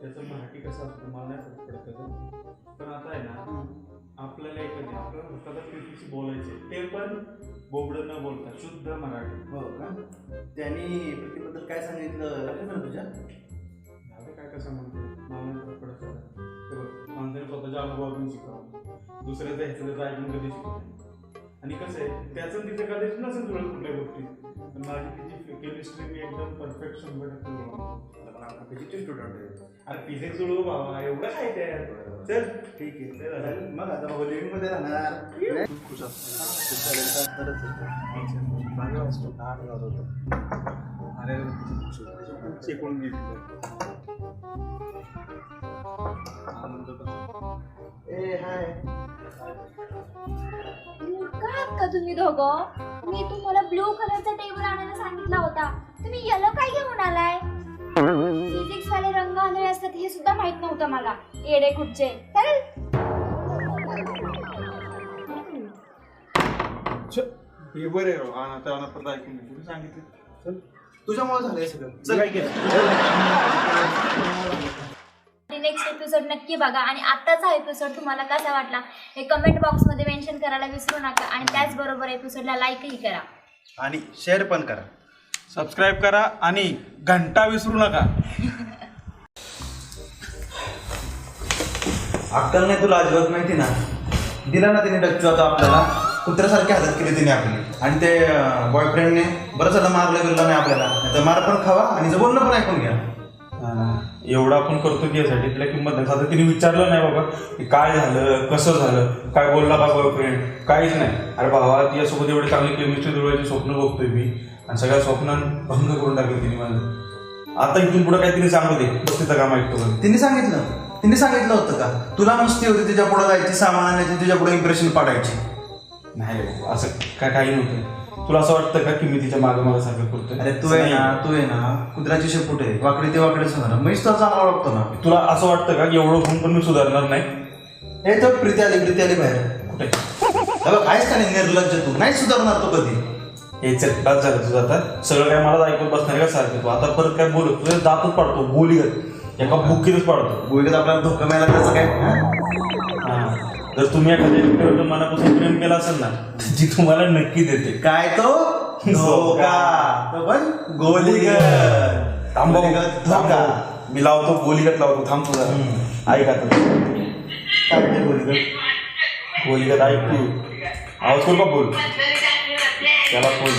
त्याचं मराठी कसं असतं मला नाही फरक पडत त्याचं. पण आता आहे ना आपल्याला एखादी आपल्याला स्वतःला पीपीसी बोलायचे ते पण बोबडं न बोलता शुद्ध मराठी. हो का? त्यांनी प्रीतीबद्दल काय सांगितलं लक्षात ना तुझ्या? आता काय कसं म्हणतो मला नाही फरक पडत त्याला. ते बघ माणसाने स्वतःच्या अनुभवातून शिकावं, दुसऱ्याचं ह्याचं त्याचं ऐकून कधी शिकवलं. आणि कसं आहे त्याचं तिथे कधीच नसेल जुळत कुठल्या गोष्टी, पण माझी तिची केमिस्ट्री मी एकदम परफेक्ट 100% जुळवतो. फिजिक्सचे स्टुडंट आहे. अरे फिजिक्स जुळवू बाबा, एवढं काय ते चल. ठीक आहे, चल, मग आता बघू लिव्हिंग मध्ये राहणार. खुश शिकवून घेतलं. ए हाय. मूर्ख आहात का तुम्ही दोघं? मी तुम्हाला ब्लू कलरचा टेबल आणायला सांगितला होता, तुम्ही येलो काय घेऊन आलाय? फिजिक्स वाले रंग आंधळे असतात हे सुद्धा माहित नव्हतं मला. येडे कुठचे. चल. पेपर आहे आता परत ऐकून कुठे सांगितलं. तुझ्यामुळे झालंय सगळं. चल काय केलं. नेक्स्ट एपिसोड नक्की बघा आणि आत्ताचा एपिसोड तुम्हाला कसा वाटला हे कमेंट बॉक्समध्ये मेन्शन करायला विसरू नका. आणि त्याचबरोबर एपिसोडला लाईकही करा आणि शेअर पण करा. सबस्क्राईब करा आणि घंटा विसरू नका. अक्कल नाही तुला अजिबात माहिती ना. दिला ना तिने डच्चू आता आपल्याला, कुत्र्यासारखी हालत केली तिने आपली. आणि ते बॉयफ्रेंडने बरं झालं मारलं गेलं नाही आपल्याला, नाही तर मार पण खावा आणि जर बोलणं पण ऐकून घ्या. एवढं आपण करतो की यासाठी तिला किंमत नाही. साधं तिने विचारलं नाही बाबा की काय झालं, कसं झालं, काय बोलला का बॉयफ्रेंड, काहीच नाही. अरे भावा तिच्यासोबत एवढी चांगली केमिस्ट्री जुळवायची स्वप्न बघतोय मी आणि सगळ्या स्वप्नांत भंग करून टाकलं तिने माझं. आता इथून पुढं काय तिने सांगू दे, बस तिचं काम ऐकतो. तिने सांगितलं होतं का तुला मस्ती होती तिच्या पुढे जायची, सामान आणायची, तिच्या पुढे इम्प्रेशन पाडायची? नाही असं काही नव्हतं. तुला असं वाटतं का की मी तिच्या मागं सारखं करतोय? अरे तू आहे ना कुत्र्याची शेपूट आहे, वाकडी ते वाकडेच होणार. मीच तर चांगला ओळखतो ना. तुला असं वाटतं का की एवढं होऊन पण मी सुधारणार नाही? हे तर प्रीती आली बाहेर. कुठे काहीच का नाही, निर्लज्ज तू नाही सुधारणार तो कधी. हे चल बस झालं तुझं आता. सगळं काय मला ऐकून बसणार का सारखं? तू आता परत काय बोलत तुझ्या दातच पाडतो, बोलीगत एका बुक्कीतच पाडतो. गोळीत आपल्याला धोका मिळाला त्याचं काय? हा जर तुम्ही एखाद्या व्यक्तीवर मनापासून प्रेम केला असेल ना जी तुम्हाला नक्की देते. काय तो धोका, तो पण गोलीगत. धोका मी लावतो, गोलीगत लावतो. थांब तुझा ऐक आता. काय ते गोलीगत? गोलीगत ऐक तू. आवाज करू का बोल त्याला बोल.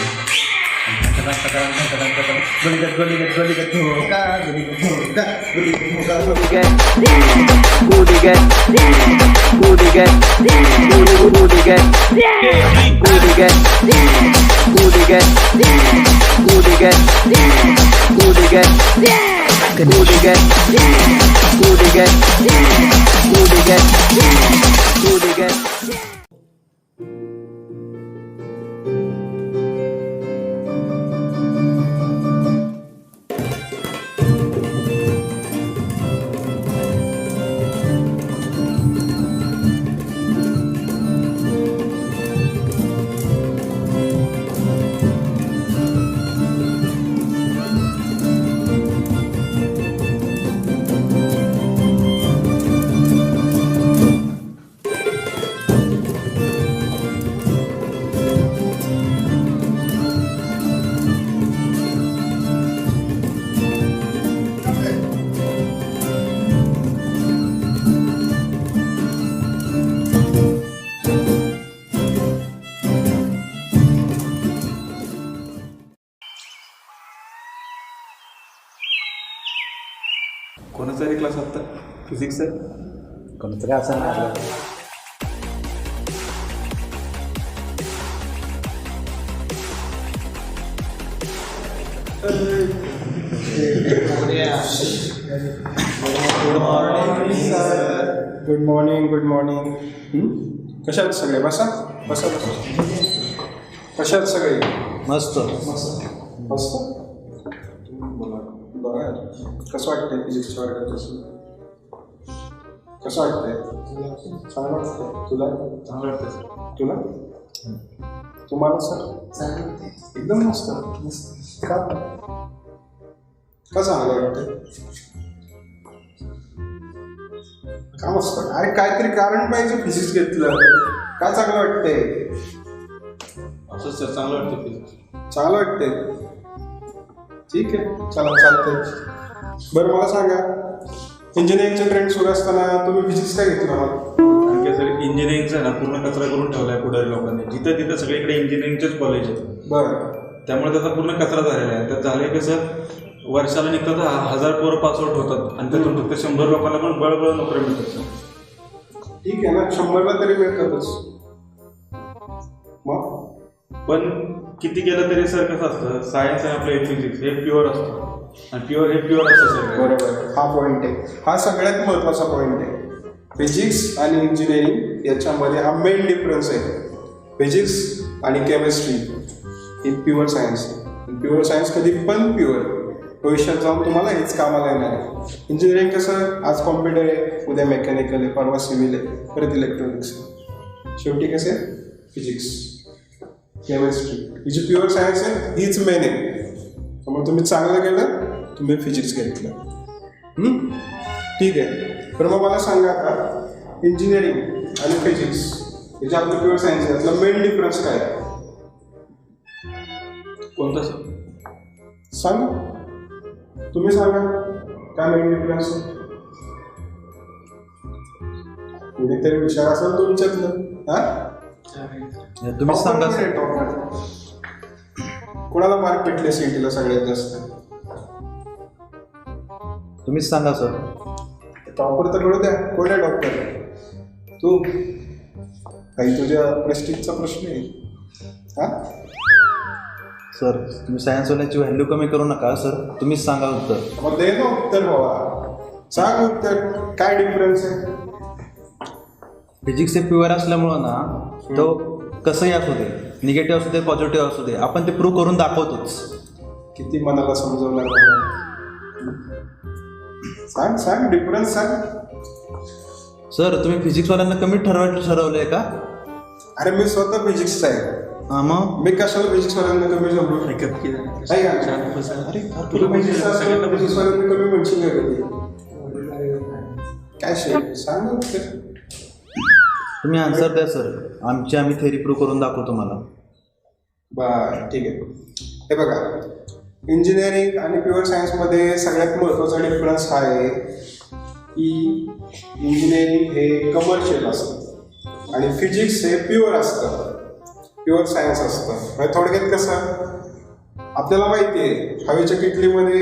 गोलीगत गोलीगत गोलीगत धोका, गोलीगत धोका, गोलीगत धोका. रे क्लास आता फिजिक्स आहे कोणतरी असं नाही गुड मॉर्निंग गुड मॉर्निंग कशा आहेत सगळे बसा बसा बसा कशा आहेत सगळे मस्त मस्त बरं कसं वाटतंय फिजिक्सच्या वर्गात कसं वाटतंय चांगलं वाटतंय तुला चांगलं वाटतंय तुला तुम्हाला सर एकदम मस्त का चांगलं वाटतंय का मस्त अरे काहीतरी कारण पाहिजे फिजिक्स घेतलं का चांगलं वाटतंय असं सर चांगलं वाटतं फिजिक्स चांगलं वाटतंय ठीक आहे चला चालतंय बरं मला सांगा इंजिनिअरिंगचे ट्रेंड सुरू असताना तुम्ही फिजिक्स काय घेतलं मला कारण की सर इंजिनिअरिंगचा ना पूर्ण कचरा करून ठेवला आहे पुढे लोकांनी जिथं तिथं सगळीकडे इंजिनिअरिंगचेच कॉलेज आहेत बरं त्यामुळे त्याचा पूर्ण कचरा झालेला आहे त्यात झालं कसं वर्षाला निघतात 1000 पोरं पास आउट होतात आणि त्यातून फक्त 100 लोकांना पण बळबळ नोकरी मिळतात सर ठीक आहे ना 100ला तरी मिळतातच मग पण किती केलं तरी सर कसं असतं सायन्स आणि आपलं फिजिक्स हे प्युअर असतं आणि प्युअर हे प्युअर असतं सर बरोबर हा पॉईंट आहे हा सगळ्यात महत्त्वाचा पॉईंट आहे फिजिक्स आणि इंजिनिअरिंग याच्यामध्ये हा मेन डिफरन्स आहे फिजिक्स आणि केमिस्ट्री ही प्युअर सायन्स आहे प्युअर सायन्स कधी पण प्युअर भविष्यात जाऊन तुम्हाला हेच कामाला येणार आहे इंजिनिअरिंग कसं आज कॉम्प्युटर आहे उद्या मेकॅनिकल आहे परवा सिव्हिल आहे परत इलेक्ट्रॉनिक्स आहे शेवटी कसं आहे फिजिक्स केमिस्ट्री ही जी प्युअर सायन्स आहे हीच मेन आहे त्यामुळे तुम्ही चांगलं केलं तुम्ही फिजिक्स घेतलं ठीक आहे तर मग मला सांगा आता इंजिनिअरिंग आणि फिजिक्स हे जे आपलं प्युअर सायन्स आहे यातला मेन डिफरन्स काय आहे कोणतं सर सांगा तुम्ही सांगा काय मेन डिफरन्स कुणीतरी विचार असेल तुमच्यातलं हा तुम्ही सांगा सर. कोणाला मार्क भेटले सीईटीला सगळ्यात जास्त तुम्हीच सांगा सर. टॉपर तर कळू द्या कोण आहे डॉक्टर तू काही तुझ्या प्रेस्टिजचा प्रश्न आहे हा सर तुम्ही सायन्सवाल्यांची व्हॅल्यू कमी करू नका सर. तुम्हीच सांगा उत्तर. मग दे ना उत्तर बाबा सांग उत्तर काय डिफरन्स आहे फिजिक्स हे प्युअर असल्यामुळं ना तो कसंही असू दे निगेटिव्ह असू दे पॉझिटिव्ह असू दे आपण ते प्रूव्ह करून दाखवतोच. किती मनाला समजवलं बाबा सांग सांग डिफरन्स सांग सर तुम्ही फिजिक्सवाल्यांना कमी ठरवलंय का? अरे मी स्वतः फिजिक्सचा आहे हां मग मी कशाला फिजिक्सवाल्यांना कमी समजू ऐकत की अरे तुला फिजिक्सवाल्यांना कमी म्हणशील नाही कधी काय शे सांग ना उत्तर तुम्ही आन्सर द्या सर. आम्ही थेरी प्रूव्ह करून दाखवतो तुम्हाला. बरं ठीक आहे हे बघा इंजिनिअरिंग आणि प्युअर सायन्समध्ये सगळ्यात महत्त्वाचा डिफरन्स हा आहे की इंजिनिअरिंग हे कमर्शियल असतं आणि फिजिक्स हे प्युअर असतं प्युअर सायन्स असतं. म्हणजे थोडक्यात कसं आपल्याला माहिती आहे हवेच्या किटलीमध्ये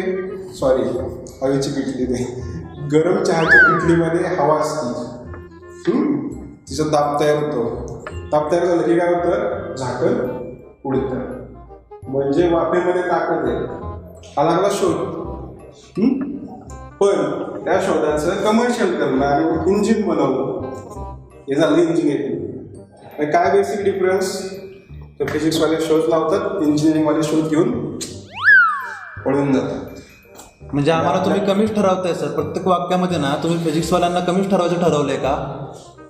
हवेची किटली नाही गरम चहाच्या किटलीमध्ये हवा असते तिचा दाब तयार होतो. दाब तयार झालं की काय होतं झाकण उडतं म्हणजे वाफेमध्ये ताकद आहे. हा लागला शोध पण त्या शोधाचं कमर्शियल करणं आणि इंजिन बनवणं हे झालं इंजिनिअरिंग. काय बेसिक डिफरन्स तर फिजिक्सवाले शोध लावतात इंजिनिअरिंगवाले शोध घेऊन पळून जातात. म्हणजे आम्हाला तुम्ही कमीच ठरवताय सर. प्रत्येक वाक्यामध्ये ना तुम्ही फिजिक्सवाल्यांना कमीच ठरवायचं ठरवलंय का?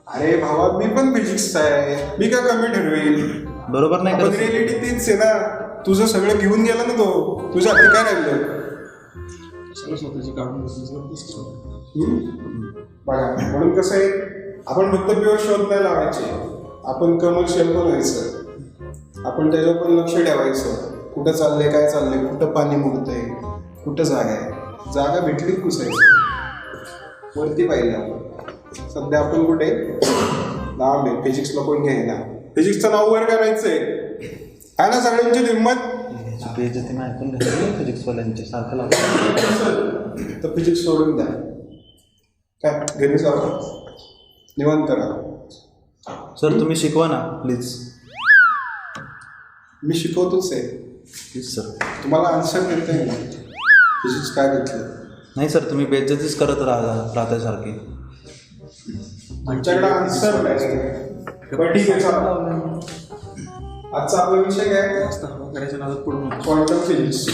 अरे भावा मी पण फिजिक्सचा आहे मी का कमी ठरवेल बरोबर नाही पण का? रिअलिटी तीच आहे ना तुझं सगळं घेऊन गेला ना तो तुझ्या हाती काय राहिलं स्वतःची काढून बघा म्हणून कसं आहे आपण फक्त प्युअर शोध नाही लावायचे आपण कमर्शियल पण व्हायचं आपण त्याच्यावर पण लक्ष ठेवायचं कुठं चाललंय काय चाललंय कुठं पाणी मुरतंय कुठं जागा आहे जागा भेटली घुसायचं वरती पाहिजे आपण सध्या आपण कुठे लांब आहे फिजिक्सला कोण घ्यायला फिजिक्सचं नाव वर करायचंय आहे ना सगळ्यांची हिंमत बेइज्जती नाही ऐकून घेतली फिजिक्सवाल्यांची सारखं लागतं. तर फिजिक्स सोडून द्या काय घरी जाऊ निवांत करा. सर तुम्ही शिकवा ना प्लीज. मी शिकवतोच आहे. Please sir. तुम्हाला आन्सर देता येईल फिजिक्स काय घेतलं. नाही सर तुम्ही बेइज्जतीच करत राहताय सारखी. आमच्याकडे आन्सर नाही. बरं ठीक आहे चला. आजचा आपला विषय काय करायच्या नादात पडून क्वांटम फिजिक्स.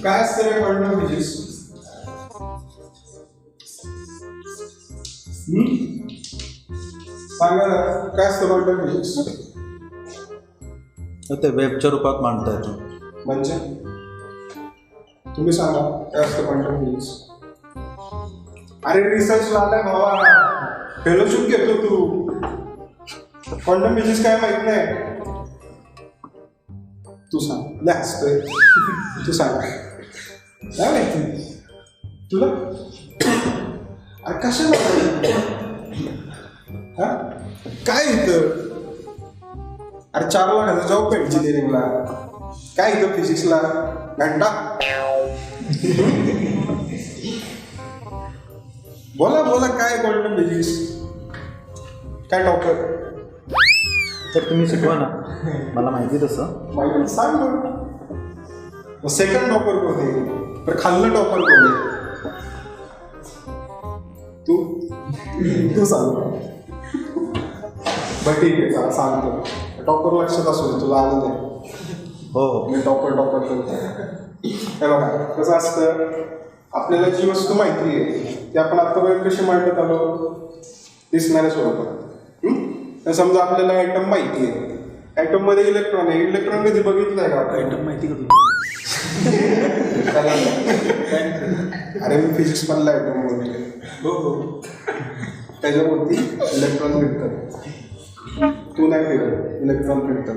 काय असतं रे क्वांटम फिजिक्स. सांगा ना काय असतं क्वांटम फिजिक्स. ते वेबच्या रूपात मांडता येतो. म्हणजे तुम्ही सांगा काय असतं क्वांटम फिजिक्स. अरे रिसर्च झालाय भावा. फेलोशिप घेतो तू. क्वांटम फिजिक्स काय माहित नाही. तू सांग. नाही हसतोय. तू सांग. नाही माहिती तुला. अरे कशाला हा काय इथं. अरे 4 लाखाचा जॉब आहे इंजिनिअरिंगला. काय इथं फिजिक्सला घंटा. बोला बोला काय क्वांटम फिजिक्स. काय टॉपर. तर तुम्ही शिकवा ना मला माहिती तसं. माहिती सांग बरं. सेकंड टॉपर कोण आहे. तर खाल्लं टॉपर कोण आहे. तू सांग. बरं ठीक आहे चला सांगतो. टॉपर लक्षात असू दे तुला आलं नाही. हो हो. मी टॉपर करतो. हे बघा कसं असतं. आपल्याला जी वस्तू माहिती आहे ती आपण आतापर्यंत कशी मांडत आलो दिसणाऱ्या स्वरूपात. तर समजा आपल्याला ॲटम माहिती आहे. ॲटम मध्ये इलेक्ट्रॉन आहे. इलेक्ट्रॉन कधी बघितलंय का आपण. आयटम माहिती का तुला. अरे मी फिजिक्स मधला ॲटम बोलतोय. हो. त्याच्यावरती इलेक्ट्रॉन भेटतात. तू नाही फिरत इलेक्ट्रॉन भेटतात.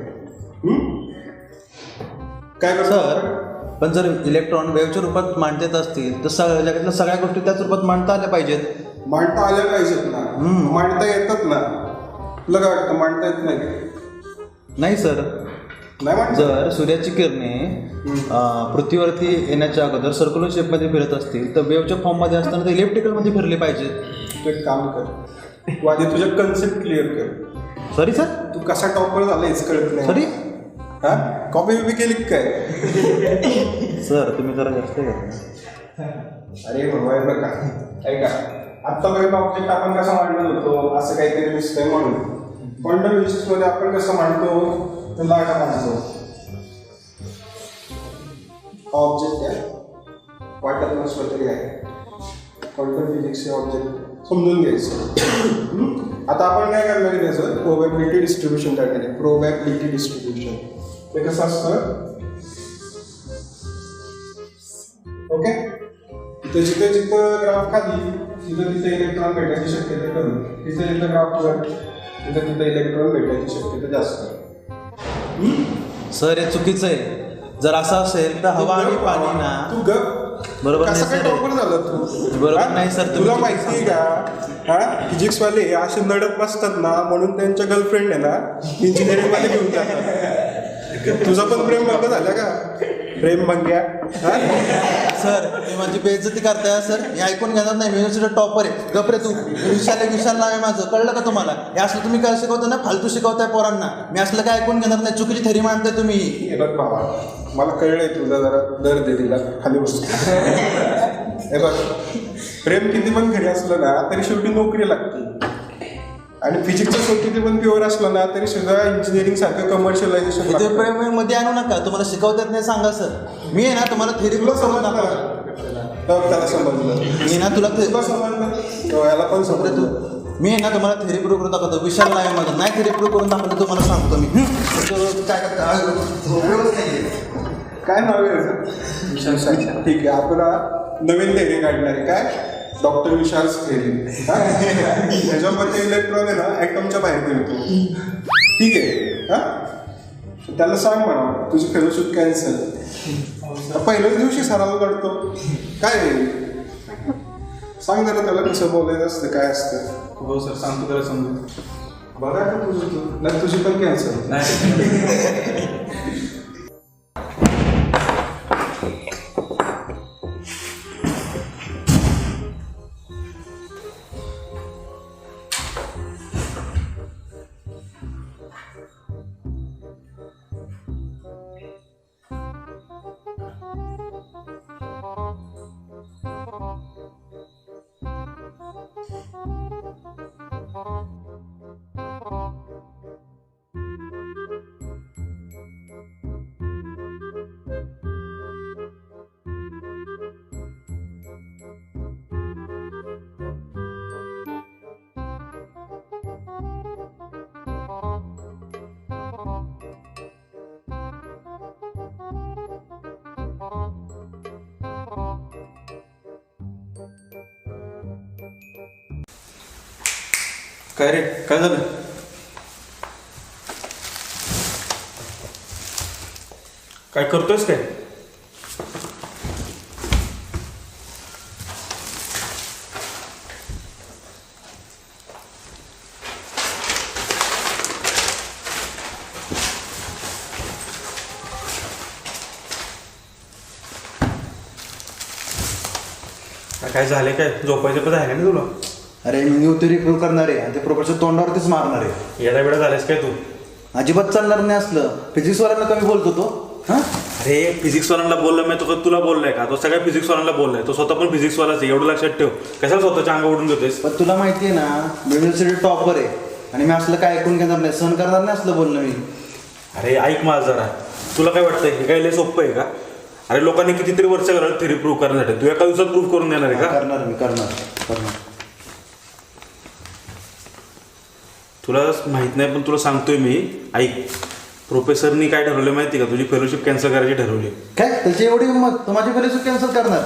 काय करतो सर पण जर इलेक्ट्रॉन वेव्हच्या रूपात मांडत असतील तर जगातल्या सगळ्या गोष्टी त्याच रूपात मांडता आल्या पाहिजेत. मांडता आल्या पाहिजेत ना. मांडता येतात ना. तुला काय वाटतं मांडता येत नाही. नाही सर. नाही मांडता. जर सूर्याची किरणे पृथ्वीवरती येण्याच्या अगोदर सर्क्युलर शेपमध्ये फिरत असतील तर वेव्हच्या फॉर्ममध्ये असताना ते इलेक्ट्रिकलमध्ये फिरले पाहिजेत. तू एक काम कर. तू आधी तुझ्या कन्सेप्ट क्लिअर कर. Sorry sir. तू कसा टॉपर झाला हेच कळत नाही. सॉरी. हा कॉपी बिपी केली काय. सर तुम्ही जरा जास्त करता. अरे बाबा बरं का ऐका. आत्तापर्यंत ऑब्जेक्ट आपण कसं मांडत होतो असं काहीतरी दिसतंय म्हणून. क्वांटम फिजिक्स मध्ये आपण कसं मांडतो तर लाटा मांडतो. ऑब्जेक्ट आहे वाटत नसलं तरी आहे. क्वांटम फिजिक्स हे ऑब्जेक्ट समजून घ्यायचं. आता आपण काय करणार आहे त्याचं प्रोबॅबिलिटी डिस्ट्रीब्युशन काढणार आहे. प्रोबॅबिलिटी डिस्ट्रीब्युशन ते कसं असतं. ओके. जिथे जिथं ग्राफ खाली तिथे इलेक्ट्रॉन भेटायची शक्यता कमी. जिथे ग्राफ वर तिथे इलेक्ट्रॉन भेटायची शक्यता जास्त. सर हे चुकीचं आहे. जर असं असेल तर हवा आणि पाणी ना. तू बरोबर नाही कसं काय सर. टॉपर झालं तू. बरोबर नाही सर. तुला माहिती आहे का हा फिजिक्सवाले असे नडत बसतात ना म्हणून त्यांच्या गर्लफ्रेंड आहे ना इंजिनिअरिंग मध्ये घेऊन जातात. तुझा पण प्रेम भंग झाला का. प्रेम भंग्या. सर तुम्ही माझी बेइज्जती करताय सर. हे ऐकून घेणार नाही. मी युनिव्हर्सिटी टॉपर आहे. गपरे तू. विशाल नाव आहे माझं. कळलं का तुम्हाला. हे असलं तुम्ही काय शिकवता ना फालतू शिकवताय पोरांना. मी असलं काय ऐकून घेणार नाही. चुकीची थेरी मांडताय तुम्ही. हे बघ बाबा मला कळलंय तुझा जरा दर दे दिला खाली बसतो. हे बघ प्रेम किती पण घरी असलं ना तरी शेवटी नोकरी लागते. आणि फिजिक्सचं सोड किती पण प्युअर असलं ना तरी सुद्धा इंजिनिअरिंग सारखं कमर्शियलायझेशन इथे प्रेम मध्ये आणू नका. तुम्हाला शिकवतात नाही सांगा सर. मी आहे ना तुम्हाला थेरी तुला समजून समजलं दाखवतो. त्याला समजलं. मी ना तुला तुला समजलं याला पण समजलं. मी आहे ना तुम्हाला थेरी प्रूव्ह करून दाखवतो. विशाल नाही माझं. नाही थेरी प्रूव्ह करून दाखवतो तुम्हाला सांगतो मी. काय नाव आहे याचं. ठीक आहे आपण नवीन थेरी काढणार आहे. काय डॉक्टर विशाल्स थेरी. त्याच्यामध्ये इलेक्ट्रॉन आहे ना ॲटमच्या बाहेर फिरतो. ठीक आहे. हा त्याला सांग म्हणा तुझी फेलोशिप कॅन्सल. पहिल्याच दिवशी सराव करतो. काय सांग जरा त्याला कसं बोलायचं असतं काय असतं. हो सर सांगतो त्याला समजून. बघा का तुझं नाही तुझी पण कॅन्सल. नाही काय रे काय झालं? काय करतोयस काय? काय झाले काय? झोपायचं पण झालं ना तुला? अरे मी न्यू थेरी प्रूव्ह करणार आहे आणि ते प्रोफेसर तोंडावरतीच मारणार आहे. येडा वेळा झालेस काय तू? अजिबात चालणार नाही असलं. फिजिक्सवाल्यांना कमी बोलतो तो. हां अरे फिजिक्सवाल्यांना बोलला मी तो तुला बोललाय का? तो सगळ्या फिजिक्सवाल्यांना बोललाय. तो स्वतः पण फिजिक्सवालाच आहे, एवढं लक्षात ठेव. कशाला स्वतःच्या अंगा उडून घेतोयस? पण तुला माहिती आहे ना, मी युनिव्हर्सिटी टॉपर आहे आणि मी असलं काय ऐकून घेणार नाही, सहन करणार नाही असलं बोलणं मी. अरे ऐक माझं जरा, तुला काय वाटतंय हे काय लय सोपं आहे का? अरे लोकांनी कितीतरी वर्ष घालवलं थेरी प्रूव्ह करण्यासाठी, तू एका दिवसात प्रूव्ह करून देणार आहे का? करणार मी करणार. तुला माहित नाही पण तुला सांगतोय मी, ऐक. प्रोफेसरनी काय ठरवलं माहिती का? तुझी फेलोशिप कॅन्सल करायची ठरवली. काय त्याची एवढी हिंमत? तो माझी फेलोशिप कॅन्सल करणार?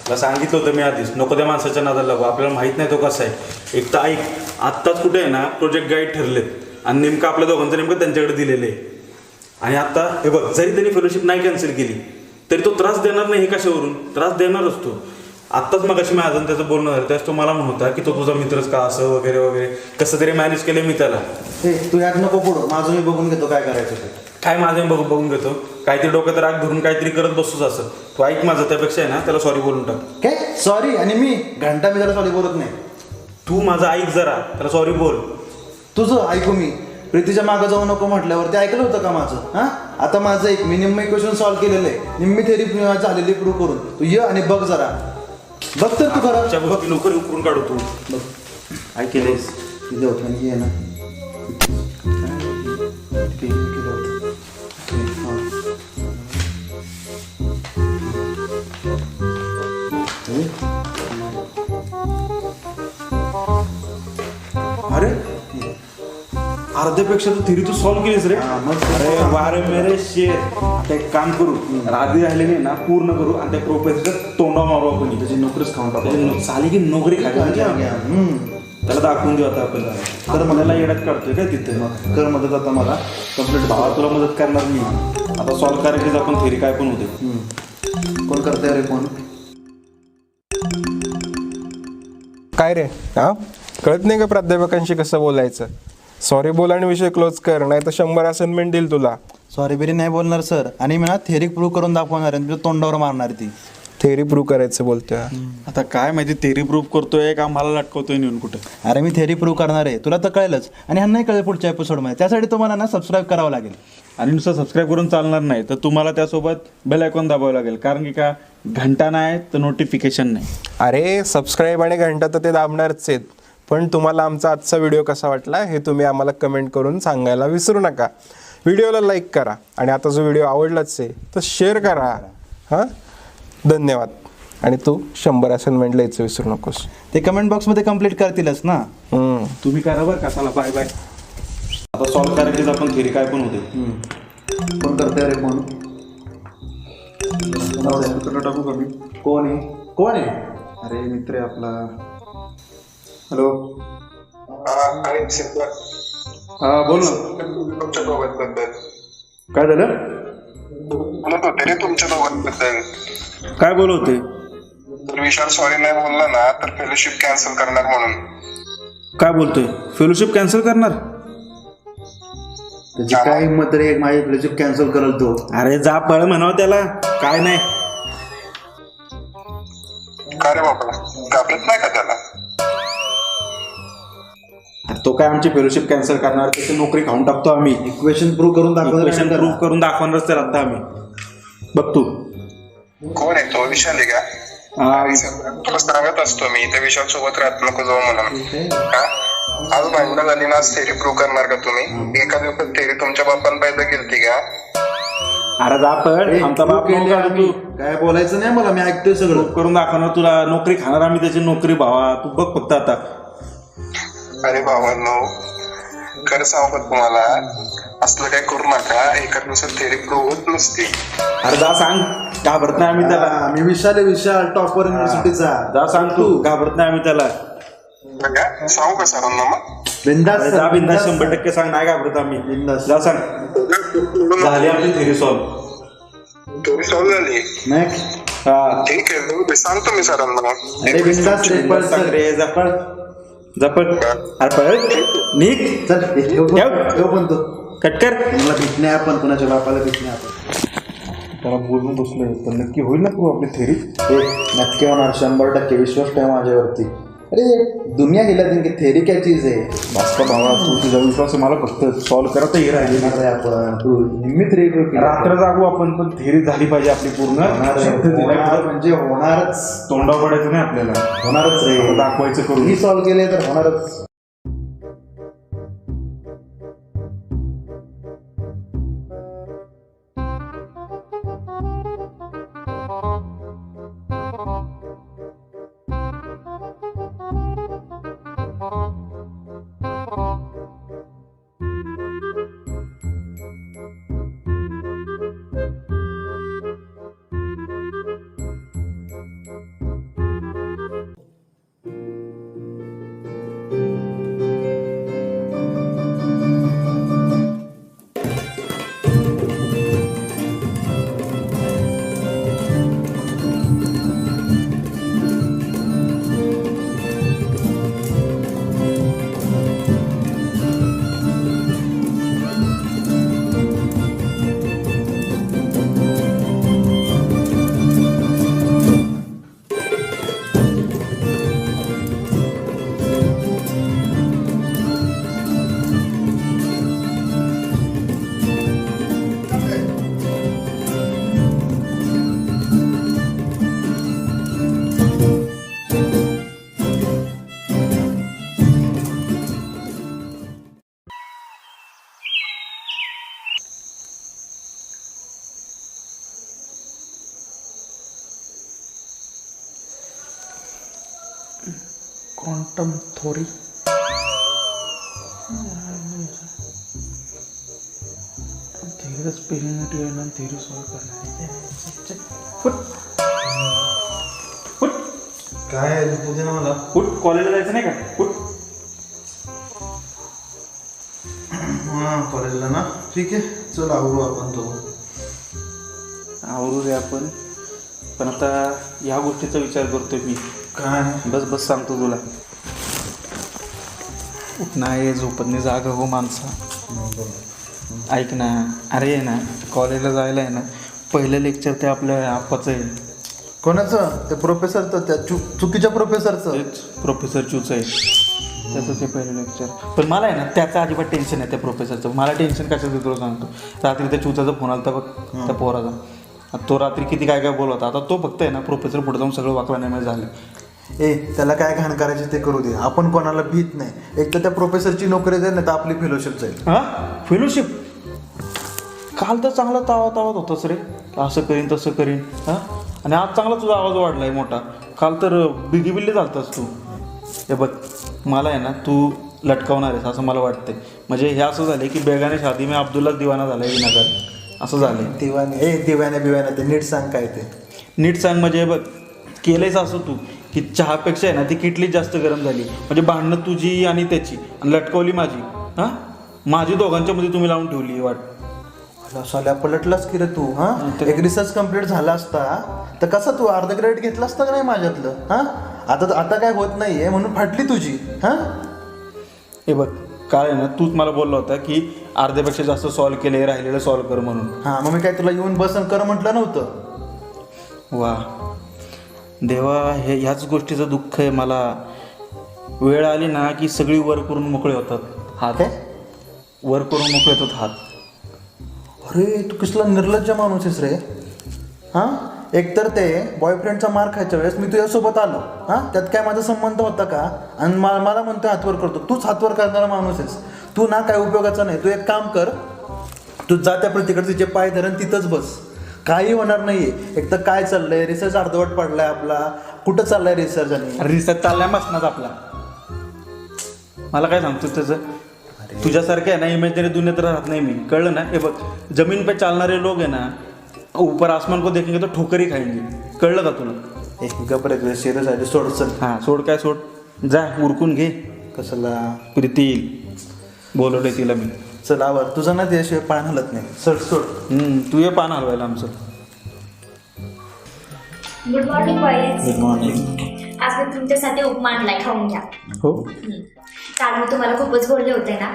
तुला सांगितलं होतं मी आधीच, नको त्या माणसाच्या नादाला लागू. आपल्याला माहित नाही तो कसा आहे. एक तर ऐक, आत्ताच कुठे आहे ना प्रोजेक्ट गाईड ठरलेत आणि नेमकं आपल्या दोघांचं नेमकं त्यांच्याकडे दिलेलं आहे. आणि आता हे बघ, जरी त्यांनी फेलोशिप नाही कॅन्सल केली तरी तो त्रास देणार नाही. हे कशावरून त्रास देणारच तो. आत्ताच मग अशी माझं त्याचं बोलणं झालं, त्याच तो मला म्हणत होता की तो तुझा मित्रच का, असं वगैरे वगैरे. कसं तरी मॅनेज केलं मी त्याला. हे तू यात नको पडू, माझं मी बघून घेतो काय करायचं ते. काय माझं मी बघून घेतो? काहीतरी डोक्यात राग धरून काहीतरी करत बसूच असं. तू ऐक माझं, त्यापेक्षा आहे ना त्याला सॉरी बोलून टाक. काय सॉरी? आणि मी घंटा मी त्याला सॉरी बोलत नाही. तू माझं ऐक जरा, त्याला सॉरी बोल. तुझं ऐकू मी. प्रीतीच्या मागं जाऊ नको म्हटल्यावर ते ऐकलं होतं का माझं? हां आता माझं एक मी निम्म इक्वेशन सॉल्व्ह केलेलं आहे, निम्मी थेरी झालेली प्रूव्ह करून. तू ये आणि बघ जरा, बघ तर तू खरं. त्या गोष्टी लवकर उकरून काढू तू. बघ ऐकलेस? तिथे होतं ये ना. अरे अर्ध्यापेक्षा तू थिरी तू सॉल्व्ह केलीस रे. अरे वारे मेरे शेर. आता एक काम करू, राधी राहिलेली ना पूर्ण करू आणि त्या प्रोफेसरच्या तोंडा मारू आपण. त्याची नोकरीच खाऊन टाकू. चाली की नोकरी खायला त्याला दाखवून देऊ आता आपण. तर मला येण्यात काढतोय काय तिथे. कर मदत आता मला कंप्लीट. भावा तुला मदत करणार मी. आता सॉल्व्ह करायचीच आपण थेरी काय पण होते. कोण करतंय रे फोन? काय रे? हा कळत नाही का प्राध्यापकांशी कसं बोलायचं? सॉरी बोल आणि विषय क्लोज कर, नाही तर 100 असाइनमेंट देईल तुला. सॉरी बिरी नाही बोलणार सर. आणि मी ना थेरी प्रूव्ह करून दाखवणार आहे, तुझ्या तोंडावर मारणार ती. थेरी प्रूव्ह करायचं बोलतोय. आता काय माहिती थेरी प्रूव्ह करतोय का मला लटकवतोय नेऊन कुठं. अरे मी थेरी प्रूव्ह करणार आहे, तुला तर कळेलच. आणि ह्यांना नाही कळेल पुढच्या एपिसोडमध्ये. त्यासाठी तुम्हाला ना सबस्क्राईब करावं लागेल. आणि नुसतं सबस्क्राईब करून चालणार नाही, तर तुम्हाला त्यासोबत बेल आयकॉन दाबावं लागेल. कारण की का घंटा नाही तर नोटिफिकेशन नाही. अरे सबस्क्राईब आणि घंटा तर ते दाबणारच आहेत, पण तुम्हाला आमचा आजचा व्हिडिओ कसा वाटला हे तुम्ही आम्हाला कमेंट करून सांगायला विसरू नका. व्हिडिओला लाईक करा आणि आता जो व्हिडिओ आवडलाच आहे तर शेअर करा. हां धन्यवाद. आणि तू 100 असाइनमेंट लिहायचं विसरू नकोस. ते कमेंट बॉक्समध्ये कंप्लीट करतीलच ना. तुम्ही करा बरं का. चला बाय बाय. आता सॉल्व्ह करायचीच आपण थेरी काय पण होते. कोण करतंय रे फोन? टाकू का मी? कोण आहे? कोण आहे? अरे मित्र आहे आपला. हॅलो. हा बोल ना. काय झालं? बोलत होते रे तुमच्या दोघांबद्दल. काय बोल होते? तर विशाल सॉरी नाही बोलला ना तर फेलोशिप कॅन्सल करणार म्हणून. काय बोलतोय? फेलोशिप कॅन्सल करणार? त्याची काय हिंमत रे, माझी फेलोशिप कॅन्सल करल तो. अरे जा पळ म्हणावं त्याला. काय नाही. का रे बाबा, घाबरत नाही का त्याला? तो काय आमची फेलोशिप कॅन्सल करणार? त्याची नोकरी खाऊन टाकतो आम्ही. इक्वेशन प्रूव्ह करून इक्वेशन दाखवणार. प्रूव्ह करून दाखवणारच तर आता आम्ही. बघ तू. कोण आहे तो? विशाल आहे का? तुला सांगत असतो मी त्या विशाल सोबत राहत नको जाऊ म्हणून. आज भांडणं झाली ना, आज थेरी प्रूव्ह करणार का तुम्ही? एका दिवसात थेरी तुमच्या बापान पैदा केलती का? अरे जा पळ. आमचा बाप केली नव्हता आम्ही. तू. काय बोलायचं नाही मला, मी ऐकतोय सगळं. प्रूव्ह करून दाखवणार तुला. नोकरी खाणार आम्ही त्याची नोकरी भावा. तू बघ फक्त आता. अरे भावांनो, खरं सांगू का तुम्हाला, असलं काय करू नका. एका दिवसात थेरी प्रूव्ह होत नसते. अरे जा सांग. घाबरत नाही आम्ही त्याला. मी विशाल टॉपर युनिव्हर्सिटीचा. जा सांग तू. घाबरत नाही आम्ही त्याला. बघा सांगू का सरांना मग? बिंदास जा बिंदास 100% सांग, नाही घाबरत आम्ही. बिंदास. जा सांग. झाली आपली थेरी सॉल्व. थोडी सॉल्व झाली. मॅक हा ठीक आहे जाऊ दे, सांगतो मी सरांना. अरे बिंदास रे, पळ सांग चल. रे, जपळ जपळ. अरे पळ निघ. चल ठेव पण तू. कट कर. मला भीत नाही आपण, कुणाच्या बापाला भीत नाही आपण. त्याला बोलून बसलोय, पण नक्की होईल ना तू आपली थेरी? नक्की होणार, 100% विश्वास ठेव माझ्यावरती. अरे दुनिया हिला दिन की थेरी काय चीज आहे. बास्ता भावा, तू तुझा विश्वास आहे, मला फक्त सॉल्व करता हे राहिली ना. अरे आपण तू निमित्त रे रात्र जागू आपण, पण थेरी झाली पाहिजे आपली पूर्ण. शब्द दिलाय होणार म्हणजे होणारच. तोंडावर पडायचं नाही आपल्याला, होणारच रे. दाखवायचं करून. मी सॉल्व केले तर होणारच. क्वांटम थोरी. थेरी स्पेलिंग आणि थेरी सॉल्व करणार. काय तुझे ना मला कुठ कॉलेजला जायचं नाही का? कुठ कॉलेजला ना. ठीक आहे, चल आवडू आपण तो. आवरू रे आपण, पण आता या गोष्टीचा विचार करतोय मी. काय बस बस सांगतो तुला. नाही झोपत नाही, जाग हो माणसा. ऐक ना, अरे ना कॉलेजला जायला आहे ना, पहिलं लेक्चर ते आपल्या आप्पाचं आहे. कोणाचं? ते प्रोफेसरचं, त्या चुकीच्या प्रोफेसरचं. तेच प्रोफेसर चूच आहे त्याचं ते पहिलं लेक्चर. पण मला आहे ना त्याचं अजिबात टेन्शन आहे त्या प्रोफेसरचं. मला टेन्शन कशाचं तुला सांगतो. रात्री त्या चूचाचा फोन आला बघ त्या पोराचा. तो रात्री किती काय काय बोलत. आता तो फक्त आहे ना प्रोफेसर पुढे जाऊन सगळं वाकला नाही झालं. त्याला काय घाण करायचे ते करू दे. आपण कोणाला भीत नाही. एक तर त्या प्रोफेसरची नोकरी जाईल, नाही तर आपली फेलोशिप जाईल. हां फेलोशिप. काल तर चांगला तावत होतंच रे, असं करीन तसं करीन. हां आणि आज चांगला तुझा आवाज वाढला आहे मोठा. काल तर बिगी बिल्ली झालतास तू. हे बघ मला आहे ना तू लटकावणार आहेस असं मला वाटतंय. म्हणजे हे असं झालं की बेगाने शादी में अब्दुल्ला दिवाना झाला विनागर असं झालं. दिवाने बिवाने ते नीट सांग काय ते. नीट सांग म्हणजे बघ केलंयच असं तू की चहापेक्षा आहे ना ती किटलीच जास्त गरम झाली. म्हणजे भांडणं तुझी आणि त्याची आणि लटकवली माझी. हां माझी दोघांच्या मध्ये तुम्ही लावून ठेवली वाट. साल्या पलटलास की रे तू. हां एक रिसर्च कंप्लीट झाला असता तर कसं तू अर्ध क्रेडिट घेतलं असतं का नाही माझ्यातलं. हां आता काय होत नाही आहे म्हणून फाटली तुझी. हां हे बघ काय आहे ना तूच मला बोलला होता की अर्ध्यापेक्षा जास्त सॉल्व केले राहिलेलं सॉल्व कर म्हणून. हां मग मी काय तुला येऊन बसन कर म्हटलं नव्हतं. वा देवा, ह्याच गोष्टीचं दुःख आहे मला. वेळ आली ना की सगळी वर करून मोकळे होतात हात. वर करून मोकळे होतात हात. अरे तू कसला निर्लज्ज माणूस आहेस रे. हां एकतर ते बॉयफ्रेंडचा मार खायच्या वेळेस मी तुझ्यासोबत आलो. हां त्यात काय माझा संबंध होता का? आणि मला म्हणतोय हातवर करतो. तूच हातवर करणारा माणूस आहेस तू ना. काय उपयोगाचा नाही. तू एक काम कर, तू जा त्या प्रतिकडचे जे पाय धरण तिथंच बस. काही होणार नाहीये. एक तर काय चाललंय, रिसर्च अर्धवट पडलाय आपला. कुठं चाललाय रिसर्च? आणि रिसर्च चाललाय मसनात आपला. मला काय सांगतोस त्याचं? तुझ्यासारखं आहे ना इमॅजिनरी दुनियेत राहत नाही मी, कळलं ना. हे बघ जमीन पे चालणारे लोक आहे ना ऊपर आसमान को देखेंगे तो ठोकरी खाएंगे, कळलं का तुला? एक गप्रे तुझ्या सिरियस आहे. सोड चल. हां सोड काय सोड, जा उरकून घे. कशाला? प्रीती बोलवलंय तिला मी. चल आवर, तुझं ना त्याशिवाय पान हलत नाही. सोड सोड. तू ये पान हलवायला आमचं. Good morning boys. Good morning. आज मी तुमच्यासाठी उपमा आणलाय, खाऊन घ्या. हो. काल मी तुम्हाला खूपच बोलले होते ना,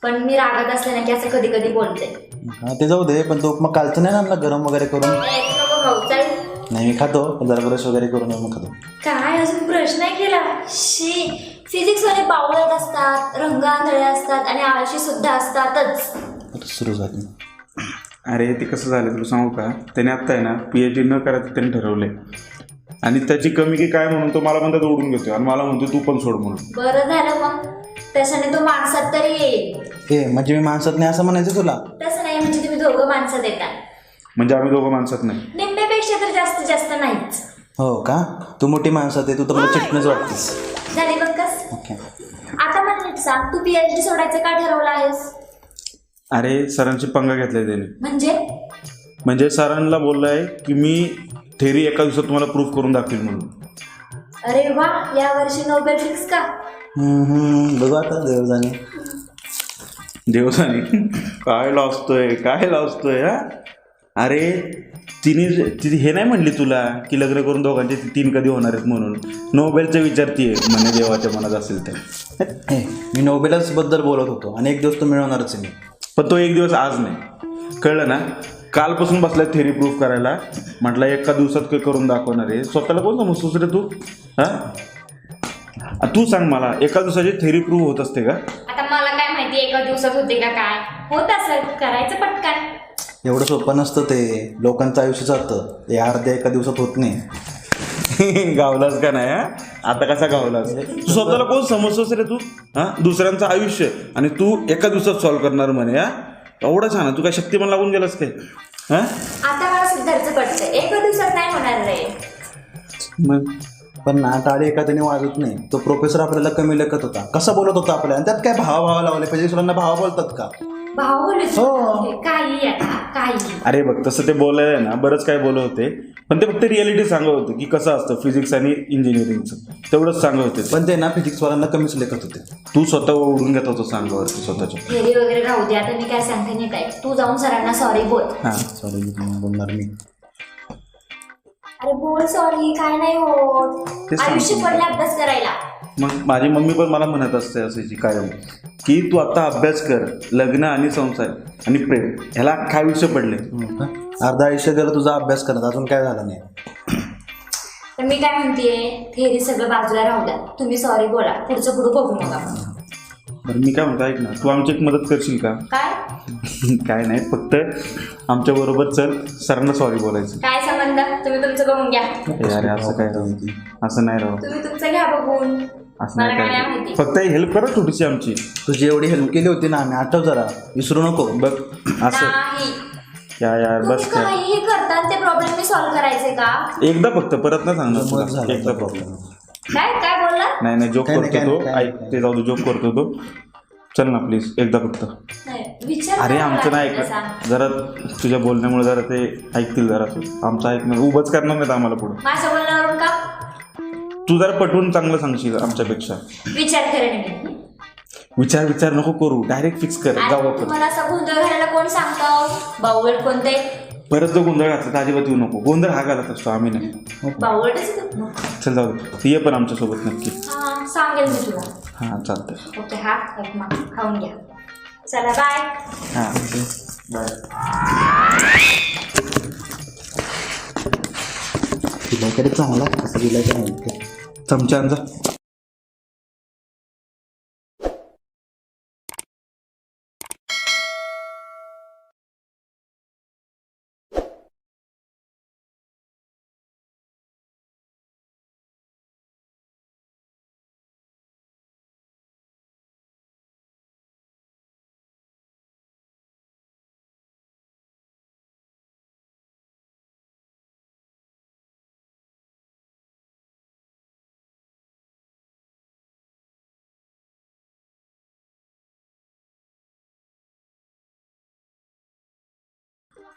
पण मी रागात असले ना की असं कधी कधी बोलते. हा ते जाऊ दे, पण तो उपमा कालचं नाही ना आणला गरम वगैरे करून? नको खाऊ, चल. नाही मी खातो, पण जरा ब्रश वगैरे करून मग खातो. काय अजून प्रश्न नाही केला? शी, फिजिक्स वाले बावळट असतात, रंग आंधळे असतात आणि आळशी सुद्धा असतातच. आता सुरू झाली. अरे ते कसं झालं तुला सांगू का, त्याने आत्ता आहे ना PhD न करायचं त्याने ठरवलंय. आणि त्याची कमी की काय म्हणून तो मला म्हणतात ओढून घेतो आणि मला म्हणतो तू पण सोड म्हणून. बरं झालं मग, तशाने तो माणसात तरी येईल. ए म्हणजे मी माणसात नाही असं म्हणायचं तुला? तसं नाही, म्हणजे तुम्ही दोघं माणसात येता. म्हणजे आम्ही दोघं माणसात नाही. निम्म्यापेक्षा तर जास्तीत जास्त नाहीच. हो का? तू मोठी माणसात आहे, तू तर मला चिटणीच वाटतेस. झाली बघ कस. ओके. आता मला नीट सांग, तू PhD सोडायचं का ठरवलं आहेस? अरे सरांची पंगा घेतलाय त्याने. म्हणजे सरांना बोललाय की मी थेरी एका दिवसात तुम्हाला प्रूफ करून दाखवेल म्हणून. अरे वा, या वर्षी नोबेल फिक्स का? बघू आता देवजाने. देवसाने काय लावतोय हा. अरे तिने हे नाही म्हणली तुला की लग्न करून दोघांचे 3 कधी होणार आहेत म्हणून. नोबेलचं विचारतीये म्हणे देवाच्या मनात असेल तर. मी नोबेलच बद्दल बोलत होतो आणि एक दिवस तो मिळवणारच आहे मी. पण तो एक दिवस आज नाही, कळलं ना. कालपासून बसलाय थेरी प्रूफ करायला. म्हटलं एका दिवसात काही करून दाखवणार आहे. स्वतःला कोण समजतोस रे तू? हा तू सांग मला, एका दिवसाची थेरी प्रूफ होत असते का? आता मला काय माहिती एका दिवसात होते का काय. होत असेल, करायचं पटकन. एवढं सोपं नसतं ते. लोकांचं आयुष्य जातं, ते अर्ध्या एका दिवसात होत नाही. गावलास का नाही हा? आता कसा गावलास? तू स्वतःला कोण समजतोस रे तू? हा, दुसऱ्यांचं आयुष्य आणि तू एका दिवसात सॉल्व्ह करणार म्हणे. हा, एवढा छान. तू काय शक्तिमान लागून गेलास काय? हा, आता मला सिद्धार्थ पटतं, एका दिवसात नाही होणार रे. मग पण ना टाळी एका त्याने वाजत नाही. तो प्रोफेसर आपल्याला कमी लेखत होता, कसा बोलत होता आपल्याला. आणि त्यात काय भावा लावले पाहिजे? दुसऱ्यांना भावा बोलतात का? भाऊ बोलू हो. काही आता काही. अरे बघ, तसं ते बोलायला ना बरंच काय बोलत होते, पण ते फक्त रियालिटी सांगत होते की कसं असतं फिजिक्स आणि इंजिनिअरिंगचं. तेवढंच सांगत होते. पण ते ना फिजिक्सवाल्यांना कमीच लेखत होते. तू स्वतः ओढून घेत होतो सांगावरती स्वतःच्या. थेरी वगैरे राहू दे, आता मी काय सांगते नाही काय. तू जाऊन सरांना सॉरी बोल. हां, सॉरी बोलणार मी. अरे बोल सॉरी, काय नाही होत. ते सांगतो. आयुष्य पडले अभ्यास करायला. मग माझी मम्मी पण मला म्हणत असते असायची कायम की तू आता अभ्यास कर. लग्न आणि संसार आणि प्रेम ह्याला अख्खा आयुष्य पडले. अर्धा आयुष्य गेलं तुझा अभ्यास करत, अजून काय झालं नाही. तर मी काय म्हणतेय, थेरी सगळं बाजूला राहू द्या. तुम्ही सॉरी बोला, पुढचं पुढं बघू नका. बरं मी काय म्हणतो, ऐक ना, तू आमची एक मदत करशील का? काय काय नाही, फक्त आमच्या बरोबर चल, सरांना सॉरी बोलायचं. काय संबंध? तुम्ही तुमचं बघून घ्या. अरे असं काय राव, असं नाही राव, तुम्ही तुमचं घ्या बघून. असं मला नाही काय नाही काय. माहिती. फक्त हेल्प करा छोटीशी आमची. तुझी एवढी हेल्प केली होती ना आम्ही, आठव जरा, विसरू नको. बघ असं नाही, क्या यार, तुम्ही बस काय. काहीही करतात ते प्रॉब्लेम मी सॉल्व्ह करायचे का? एकदा फक्त, परत नाही सांगणार समज तुला. झाला एकदा तो प्रॉब्लेम. काय काय बोलला? नाही जोक काय नाही, करतो तो. काय नाही, ऐक, ते जाऊ दे, जोक करतो तो. चल ना प्लीज, एकदा फक्त. नाही, विचार अरे करावा आमचं नाही लागेल ऐक, तसा. जरा तुझ्या बोलण्यामुळे जरा ते ऐकतील जरा. आमचं ऐकणार, उभंच करणार नाहीत आम्हाला पुढं. माझ्या बोलण्यावरून का? तू जरा पटवून चांगलं सांगशील आमच्यापेक्षा. विचार करेन मी. विचार नको करू, डायरेक्ट फिक्स कर. आणि जाऊ आपण. तुम्हाला असा गोंधळ घालायला कोण सांगतो? बावळ कोणते? परत जो गोंधळ घातला तर अजिबात येऊ नको. गोंधळ हा घालत असतो, आम्ही नाही. बावळटच तू. चल जाऊ दे, तू ये पण आमच्यासोबत नक्की. हा, सांगेल मी तुला. हां चालतंय. ओके, हा उपमा खाऊन घ्या. चला बाय. हां बाय. दिलाकडे चांगला कसं दिलाय का नाही. चमचा आणजा.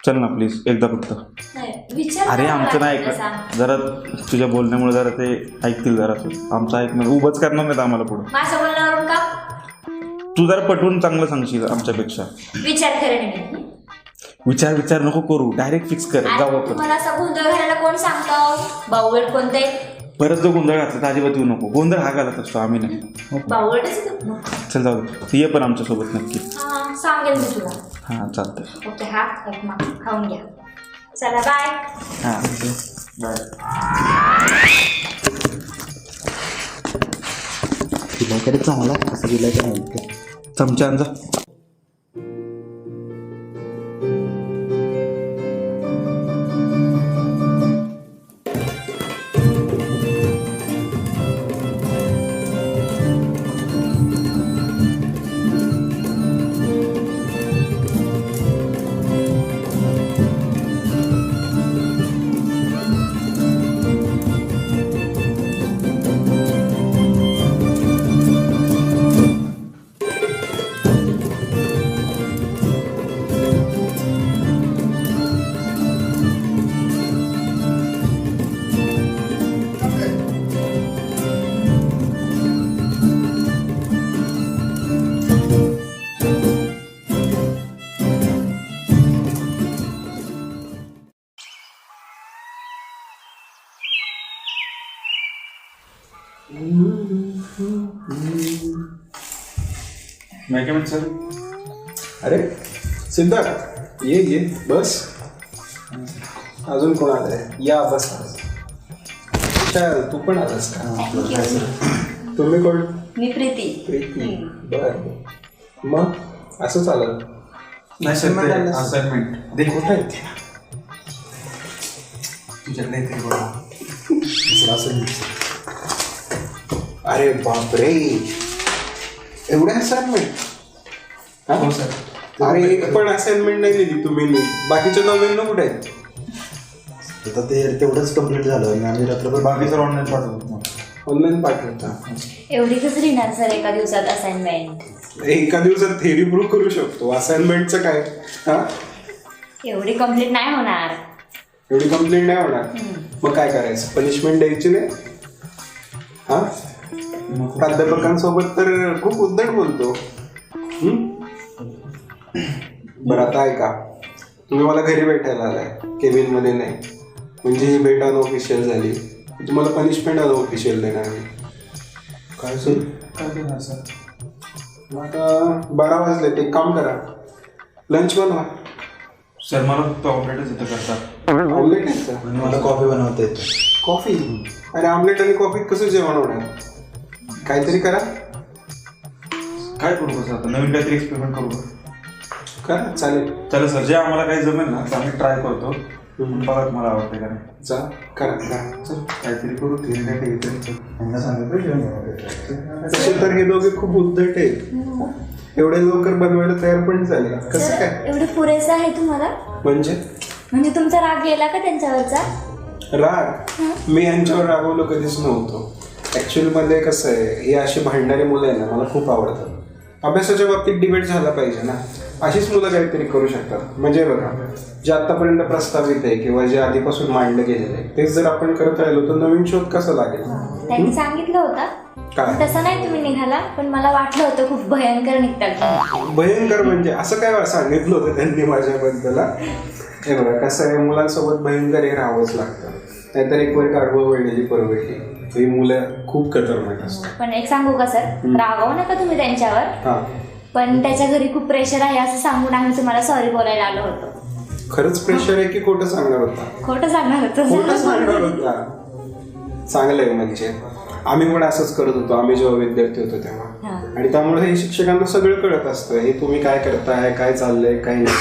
चल ना प्लीज, एकदा फक्त. नाही विचार अरे करावा आमचं नाही लागेल ऐकलं तसा. जरा तुझ्या बोलण्यामुळे जरा ते ऐकतील जरा आमचं ऐकणार उभंच करणार नाहीत आम्हाला पुढं. माझ्या बोलण्यावरून का तू जरा पटवून चांगलं सांगशील आमच्यापेक्षा. विचार करेन मी. विचार नको करू डायरेक्ट फिक्स कर जाऊ आणि आपण. तुम्हाला असा गोंधळ घालायला कोण सांगतो? बावळट कोणते? परत जो गोंधळ घातला तर अजिबात येऊ नको. गोंधळ हा घालत असतो आम्ही नाही. बावळटच आहे तू. चल जाऊ दे. ये पण आमच्यासोबत नक्की. हा, सांगेल मी तुला. हां चालतंय. ओके, हा एक मग खाऊन घ्या. चला बाय. हां बाय. तुझ्याकडे चांगला असं दिलं काय नाही. चमचा आणजा. Mechanic sir. अरे सिद्धार्थ ये बस. अजून कोण आलंय? या बस. विशाल तू पण आलास का? तुम्ही कोण? मी प्रीती. प्रीती. बर मग असं चाललं नाही सर ते असाइनमेंट दे. कुठं आहे ते? तुझ्याकडे ते बघा. अरे बापरे एवढे असाइनमेंट. हो सर. अरे एक पण असाइनमेंट नाही दिली तुम्ही. बाकीच्या 99 कुठे आहेत? आता ते तेवढंच कम्प्लीट झालं आणि आम्ही रात्रभर बाकी सर ऑनलाईन पाठवतो. ऑनलाईन पाठवता. एवढी कसं लिहिणार सर एका दिवसात असाइनमेंट? एका दिवसात थेरी प्रूव्ह करू शकतो. असाइनमेंटचं काय? हा एवढी कम्प्लीट नाही होणार. एवढी कंप्लेंट नाही होणार. मग काय करायचं? पनिशमेंट द्यायची नाही? हा प्राध्यापकांसोबत तर खूप उद्धट बोलतो. बरं आता ऐका, तुम्ही मला घरी भेटायला आलाय, केबिन मध्ये नाही. म्हणजे ही भेट अनऑफिशियल झाली. तुम्हाला पनिशमेंट अनऑफिशियल देणार मी. काय सर? काय देणार सर? मग आता 12 वाजले. ते एक काम करा, लंच बनवा. सर मला फक्त ऑपरेटच येतं करतात. ऑमलेट आहे का? आणि मला कॉफी बनवता येते. कॉफी? अरे ऑमलेट आणि कॉफी कसं जेवण होणार? काहीतरी करा. काय करू सर आता नवीन काहीतरी एक्सपेरिमेंट करू का? करा, चालेल. चालेल सर जे आम्हाला काही जमेल ना तर आम्ही ट्राय करतो. बघा तुम्हाला आवडते का नाही. जा करा. चल काहीतरी करू. ते काहीतरी त्यांना सांगितलं जेवण बनवायचं. तसे तर हे दोघे खूप उद्धट आहेत. एवढे लवकर बनवायला तयार पण झाले. कसं सर काय? एवढं पुरेसं आहे तुम्हाला? म्हणजे तुमचा राग गेला का त्यांच्यावरचा? राग? मी यांच्यावर रागवलो कधीच नव्हतो. ऍक्च्युअली मध्ये कसं आहे, ही अशी भांडणारी मुलं आहे ना मला खूप आवडतात. अभ्यासाच्या बाबतीत डिबेट झाला पाहिजे ना. अशीच मुलं काहीतरी करू शकतात. म्हणजे बघा, जे आतापर्यंत प्रस्तावित आहे किंवा जे आधीपासून मांडलं गेलेलं आहे तेच जर आपण करत राहिलो तर नवीन शोध कसा लागेल? त्यांनी सांगितलं होतं. काय? तसं नाही तुम्ही निघाला, पण मला वाटलं होतं खूप भयंकर निघतात. भयंकर म्हणजे असं काय सांगितलं होतं त्यांनी माझ्याबद्दल? हे बघा कसं आहे, मुलांसोबत भयंकर हे राहावंच लागतं. नाहीतर एक वेळ काढवं वळलेली परवडली. ही मुलं खूप खतरनाक असतात. पण एक सांगू का सर, रागावू नका तुम्ही त्यांच्यावर. हा पण त्याच्या घरी खूप प्रेशर आहे असं सांगून आम्ही तुम्हाला सॉरी बोलायला आलो होतो. खरंच प्रेशर आहे की खोटं सांगणार होता? खोटं सांगणार खोटं होतं. सांगणार होता. चांगलं आहे. म्हणजे आम्ही पण असंच करत होतो आम्ही जेव्हा विद्यार्थी होतो तेव्हा. हा. आणि त्यामुळे हे शिक्षकांना सगळं कळत असतं, हे तुम्ही काय करताय, काय चाललंय, काय नाही.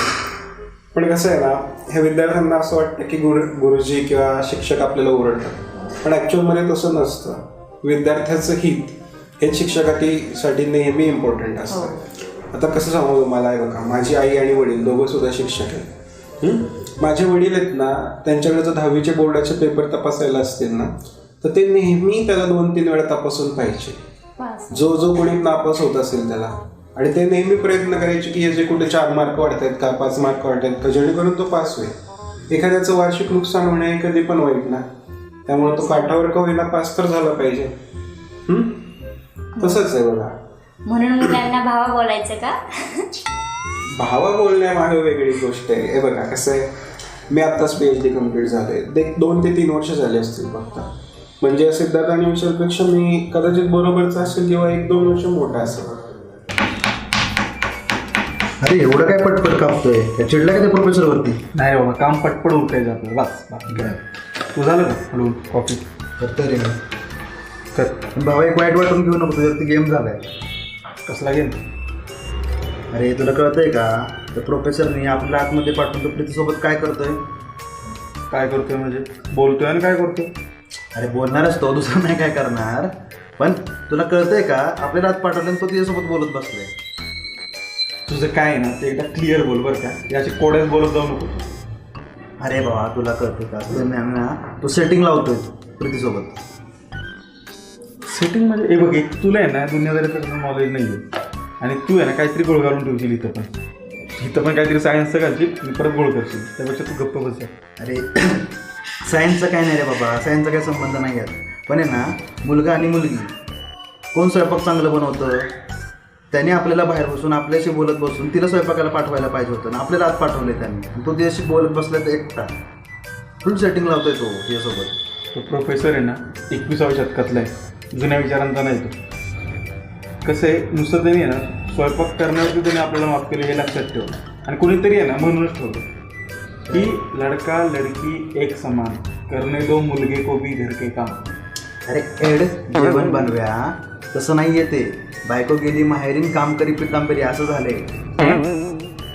पण कसं आहे ना, हे विद्यार्थ्यांना असं वाटतं की गुरुजी किंवा शिक्षक आपल्याला ओरडतात. पण ॲक्च्युअलमध्ये तसं नसतं. विद्यार्थ्याचं हित हे शिक्षकासाठी नेहमी इम्पॉर्टंट असतं. आता कसं सांगू तुम्हाला, आहे बघा, माझी आई आणि वडील दोघं सुद्धा शिक्षक आहेत. माझे वडील आहेत ना, त्यांच्याकडे जर 10वीचे बोर्डाचे पेपर तपासायला असतील ना तर ते नेहमी त्याला 2-3 वेळा तपासून पाहिजे. जो कोणी नापास होत असेल त्याला. आणि ते नेहमी प्रयत्न करायचे की हे जे कुठे 4 मार्क वाढत आहेत का, 5 मार्क वाढत आहेत का, जेणेकरून तो पास होईल. एखाद्याचं वार्षिक नुकसान होणे हे कधी पण वाईट ना. त्यामुळे तो काठावर का होईना पास तर झाला पाहिजे. तसंच आहे बघा. म्हणून मुलांना भावा बोलायचं का? भावा बोलण्यामागे वेगळी गोष्ट आहे. हे बघा कसं आहे, मी आत्ताच PhD कम्प्लीट झाले, 2 ते 3 वर्ष झाले असतील फक्त. म्हणजे सिद्धार्थ आणि विशालपेक्षा मी कदाचित बरोबरचा असेल किंवा 1-2 वर्ष मोठा असेल. अरे एवढं काय पटपट कापतोय? त्या चिडला का त्या प्रोफेसरवरती? नाही बाबा, काम पटपट उरकायचं आपलं. बस बाकी काय. तू झालं का हळूहळू कॉफी करतोय रे मी. कर. पण भावा एक वाईट वाटून घेऊ नको, तुझ्यावरती गेम झालाय. कसला गेम? अरे तुला कळतंय का, त्या प्रोफेसरने आपल्याला आतमध्ये पाठवून तो प्रीतीसोबत काय करतोय? काय करतोय म्हणजे? बोलतोय आणि काय करतोय? अरे बोलणारच तो, दुसरं नाही काय करणार. पण तुला कळतंय का, आपल्याला आत पाठवलं आणि तो तिच्यासोबत बोलत बसलाय. तुझं काय आहे ना ते एकदा क्लिअर बोल बरं का, याची कोड्यात बोलत जाऊ नको. अरे बाबा तुला कळतंय का, तो सेटिंग लावतोय प्रीतीसोबत. सेटिंग म्हणजे हे बघ, एक तुला आहे ना दुनियादारीचं नॉलेज नाही आहे आणि तू आहे ना काहीतरी गोळ घालून ठेवशील इथं पण काहीतरी सायन्सचं घालशील आणि परत गोळ करशील. त्यापेक्षा तू गप्प बस. अरे सायन्सचं काय नाही रे बाबा, सायन्सचा काही संबंध नाही आहे. पण आहे ना, मुलगा आणि मुलगी कोण स्वयंपाक चांगलं बनवतं? त्याने आपल्याला बाहेर बसून आपल्याशी बोलत बसून तिला स्वयंपाकाला पाठवायला पाहिजे होतं ना, आपल्याला आत पाठवले त्यांनी. तो तिच्याशी बोलत बसला तर एकटा फुल सेटिंग लावतोय तो तिच्यासोबत. तो प्रोफेसर आहे ना 21व्या शतकातला आहे, जुन्या विचारांचा नाही तो. कसं आहे, नुसतं त्यांनी आहे ना स्वयंपाक करण्यावरती त्यांनी आपल्याला माफ केलं हे लक्षात ठेव. आणि कोणीतरी आहे ना म्हणूनच ठेवलं की लडका लडकी एक समान, करणे दो मुलगे को भी घर के काम. अरे एड जेवण बनव्या तसं नाही येते. बायको गेली माहेरीन काम करी पितांबरी असं झालंय.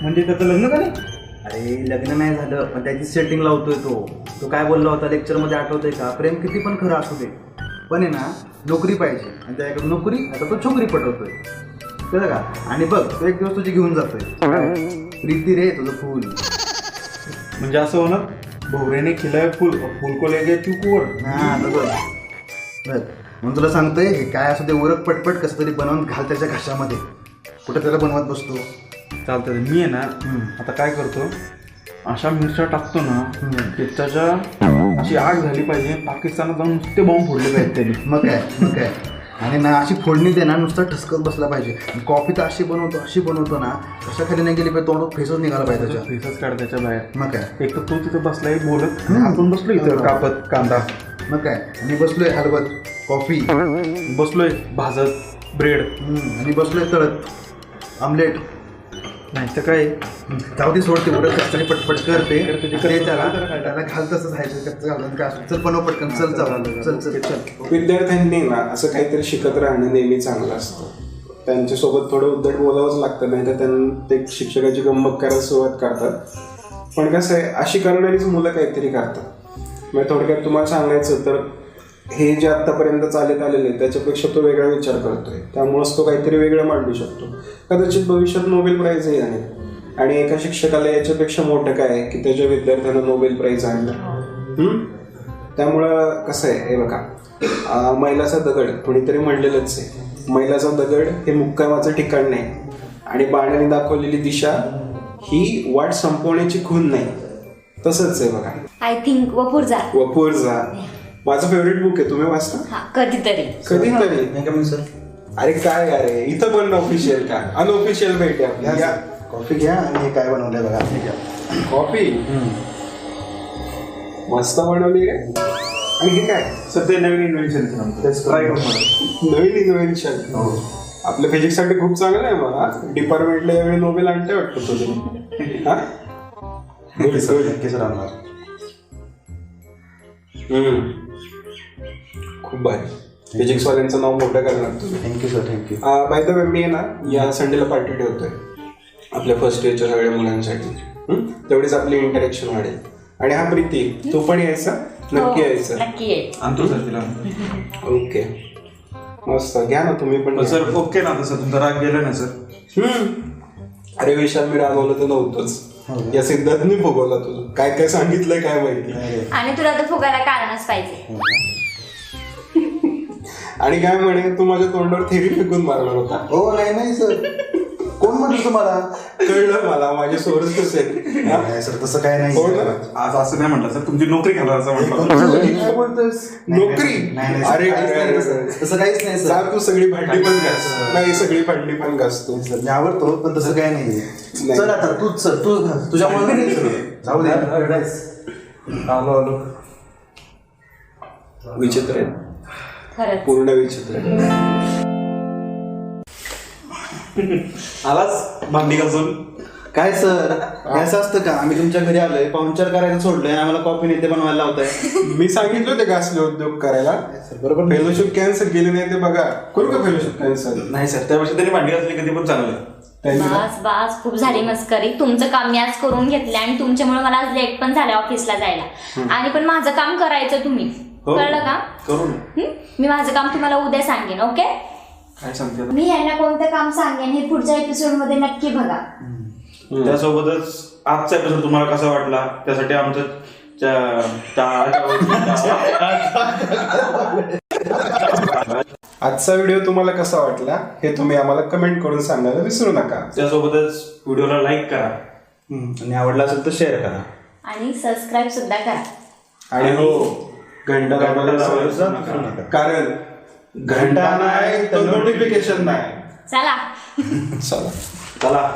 म्हणजे त्याचं लग्न का नाही? अरे लग्न नाही झालं, पण त्याची सेटिंग लावतोय तो काय बोलला होता लेक्चरमध्ये आठवतंय का? प्रेम किती पण खरं असू दे, पण आहे ना नोकरी पाहिजे. आणि त्याकडे नोकरी, आता तो छोकरी पटवतोय कळलं का? आणि बघ तो एक दिवस तुझी घेऊन जातोय. प्रीती रे तुझं फुल. म्हणजे असं होणार, भोवऱ्याने खिलाय फुल फुल को ले गया चुकूवर. हां बघ म्हणून तुला सांगतोय, हे काय असू दे उरक पटपट कसं तरी बनवून घाल त्याच्या घशामध्ये. कुठं त्याला बनवत बसतो. चालतं. मी आहे ना आता काय करतो, अशा मिरच्या टाकतो ना की त्याच्या अशी आग झाली पाहिजे, पाकिस्तानात जाऊन नुसते बॉम्ब फोडले पाहिजे त्यांनी. मग काय आणि ना अशी फोडणी दे ना, नुसतं ठसकत बसला पाहिजे. कॉफी तर अशी बनवतो ना, कशा खाली नाही गेली पाहिजे, तोंडात फेसच निघाला पाहिजे त्याच्या. फेसच काढ त्याच्या बाहेर. मग काय, एक तर तू तिथं बसलाय बोलत, आपण बसलो इथं कापत कांदा. मग काय, आणि बसलोय हलवत कॉफी, बसलोय भाजत ब्रेड, आणि बसलोय तळत आमलेट. नाही तर काय जाऊ दे सोडते उडत तरी पटपट करते त्याला घालतच राहायचं. चल बनव पटकन, चल चल. विद्यार्थ्यांनी ना असं काहीतरी शिकत राहणं नेहमी चांगलं असतं. त्यांच्यासोबत थोडं उद्धट बोलावंच लागतं, नाही तर त्यांना ते शिक्षकाची गंमत करायला सुरुवात करतात. पण कसं आहे, अशी करणारीच मुलं काहीतरी करतात. म्हणजे थोडक्यात तुम्हाला सांगायचं तर हे जे आत्तापर्यंत चालत आलेले त्याच्यापेक्षा तो वेगळा विचार करतोय, त्यामुळंच तो काहीतरी वेगळं मांडू शकतो. कदाचित भविष्यात नोबेल प्राईजही आणेल. आणि एका शिक्षकाला याच्यापेक्षा मोठं काय आहे की त्याच्या विद्यार्थ्यांना नोबेल प्राईज आणलं. त्यामुळं कसं आहे, हे बघा, मैलाचा दगड कोणीतरी म्हणलेलंच आहे, मैलाचा दगड हे मुक्कामाचं ठिकाण नाही आणि बाणाने दाखवलेली दिशा ही वाट संपवण्याची खून नाही. तसंच आहे बघा. आय थिंक वपूरजा माझं फेवरेट बुक आहे. तुम्ही वाचता? कधीतरी. नाही का मी सर? अरे काय अरे, इथं पण ऑफिशियल का अनऑफिशियल भेटे आपली. कॉफी घ्या आणि हे काय बनवलंय बघा. कॉफी मस्त बनवली आहे. आणि हे काय सध्या नवीन इन्व्हेन्शन नवीन इन्व्हेन्शन. आपल्या फिजिक्ससाठी खूप चांगलं आहे. मला डिपार्टमेंटला यावेळी नोबेल आणते वाटतं तुझे. हा सर आणणार. खूप भारी. फिजिक्सवाल्यांचं नाव मोठं करणार तुम्ही. Thank you sir, thank you. By the way मी आहे ना या संडेला पार्टी ठेवतोय आपल्या फर्स्ट इयरच्या सगळ्या मुलांसाठी. तेवढीच आपली इंटरॅक्शन वाढेल. आणि हा प्रीती, तू पण यायचा? नक्की यायचं. आणतो सर तिला. ओके मस्त. घ्या ना तुम्ही पण. सर ओके ना तसं, तुमचा राग गेला ना सर? अरे विशाल, मी रागवलं तर नव्हतंच, या सिद्धार्थने भोगवला. तुझं काय काय सांगितलंय काय माहिती. आणि तुला तर फुगायला कारणच पाहिजे. आणि काय म्हणे, तू माझ्या तोंडावर थेरी फेकून मारणार होता. हो नाही सर, कोण म्हटलं तुम्हाला? कळलं मला, माझे सोर्स कसे नाही सर, तसं काय नाही. हो ना? आज असं नाही म्हटलं सर, तुमची नोकरी घाला असं म्हटलं. काय बोलतोस? नोकरी? नाही, अरे काहीच अरे, नाही, अरे, सर. अरे. तसं काहीच नाही जा सर. तू सगळी भांडी पण घास. नाही, सगळी भांडी पण घासतो. मी आवडतो पण तसं काय नाही. नाही. चल आता तूच सर, तू तुझ्यामुळे नाही सर. जाऊ दे. आलो विचित्र आहे, खरंच पूर्ण विचित्र आहे. आलाच भांडी घासून. काय सर, असं असतं का? आम्ही तुमच्या घरी आलोय, पाहुणचार करायला सोडलंय, आम्हाला कॉफी नेते बनवायला लावताय. मी सांगितलं होते घासले उद्योग करायला. बरोबर. फेलोशिप कॅन्सल केले नाही ते बघा. करू का फेलोशिप कॅन्सल? नाही सर, त्यापेक्षा त्यांनी भांडी घासली कधी पण चांगलं. बस बस खूप झाली मस्करी. तुमचं काम मी आज करून घेतलं आणि तुमच्यामुळे मला आज लेट पण झालं ऑफिसला जायला. आणि पण माझं काम करायचं तुम्ही, हो. कळलं का? करू ना. मी माझं काम तुम्हाला उद्या सांगेन. ओके? काय सांगते आता? मी यांना कोणतं काम सांगेन हे पुढच्या एपिसोड मध्ये नक्की बघा. त्यासोबतच आजचा एपिसोड तुम्हाला कसा वाटला त्यासाठी आमचं आजचा व्हिडिओ तुम्हाला कसा वाटला हे तुम्ही आम्हाला कमेंट करून सांगायला विसरू नका. त्यासोबतच व्हिडिओला लाईक करा आणि आवडला असेल तर शेअर करा. आणि सबस्क्राईब सुद्धा करा. आणि हो, घंटा दाबायला विसरू विसरू नका. नका. कारण घंटा नाही तर नोटिफिकेशन नाही. चला. चला. चला.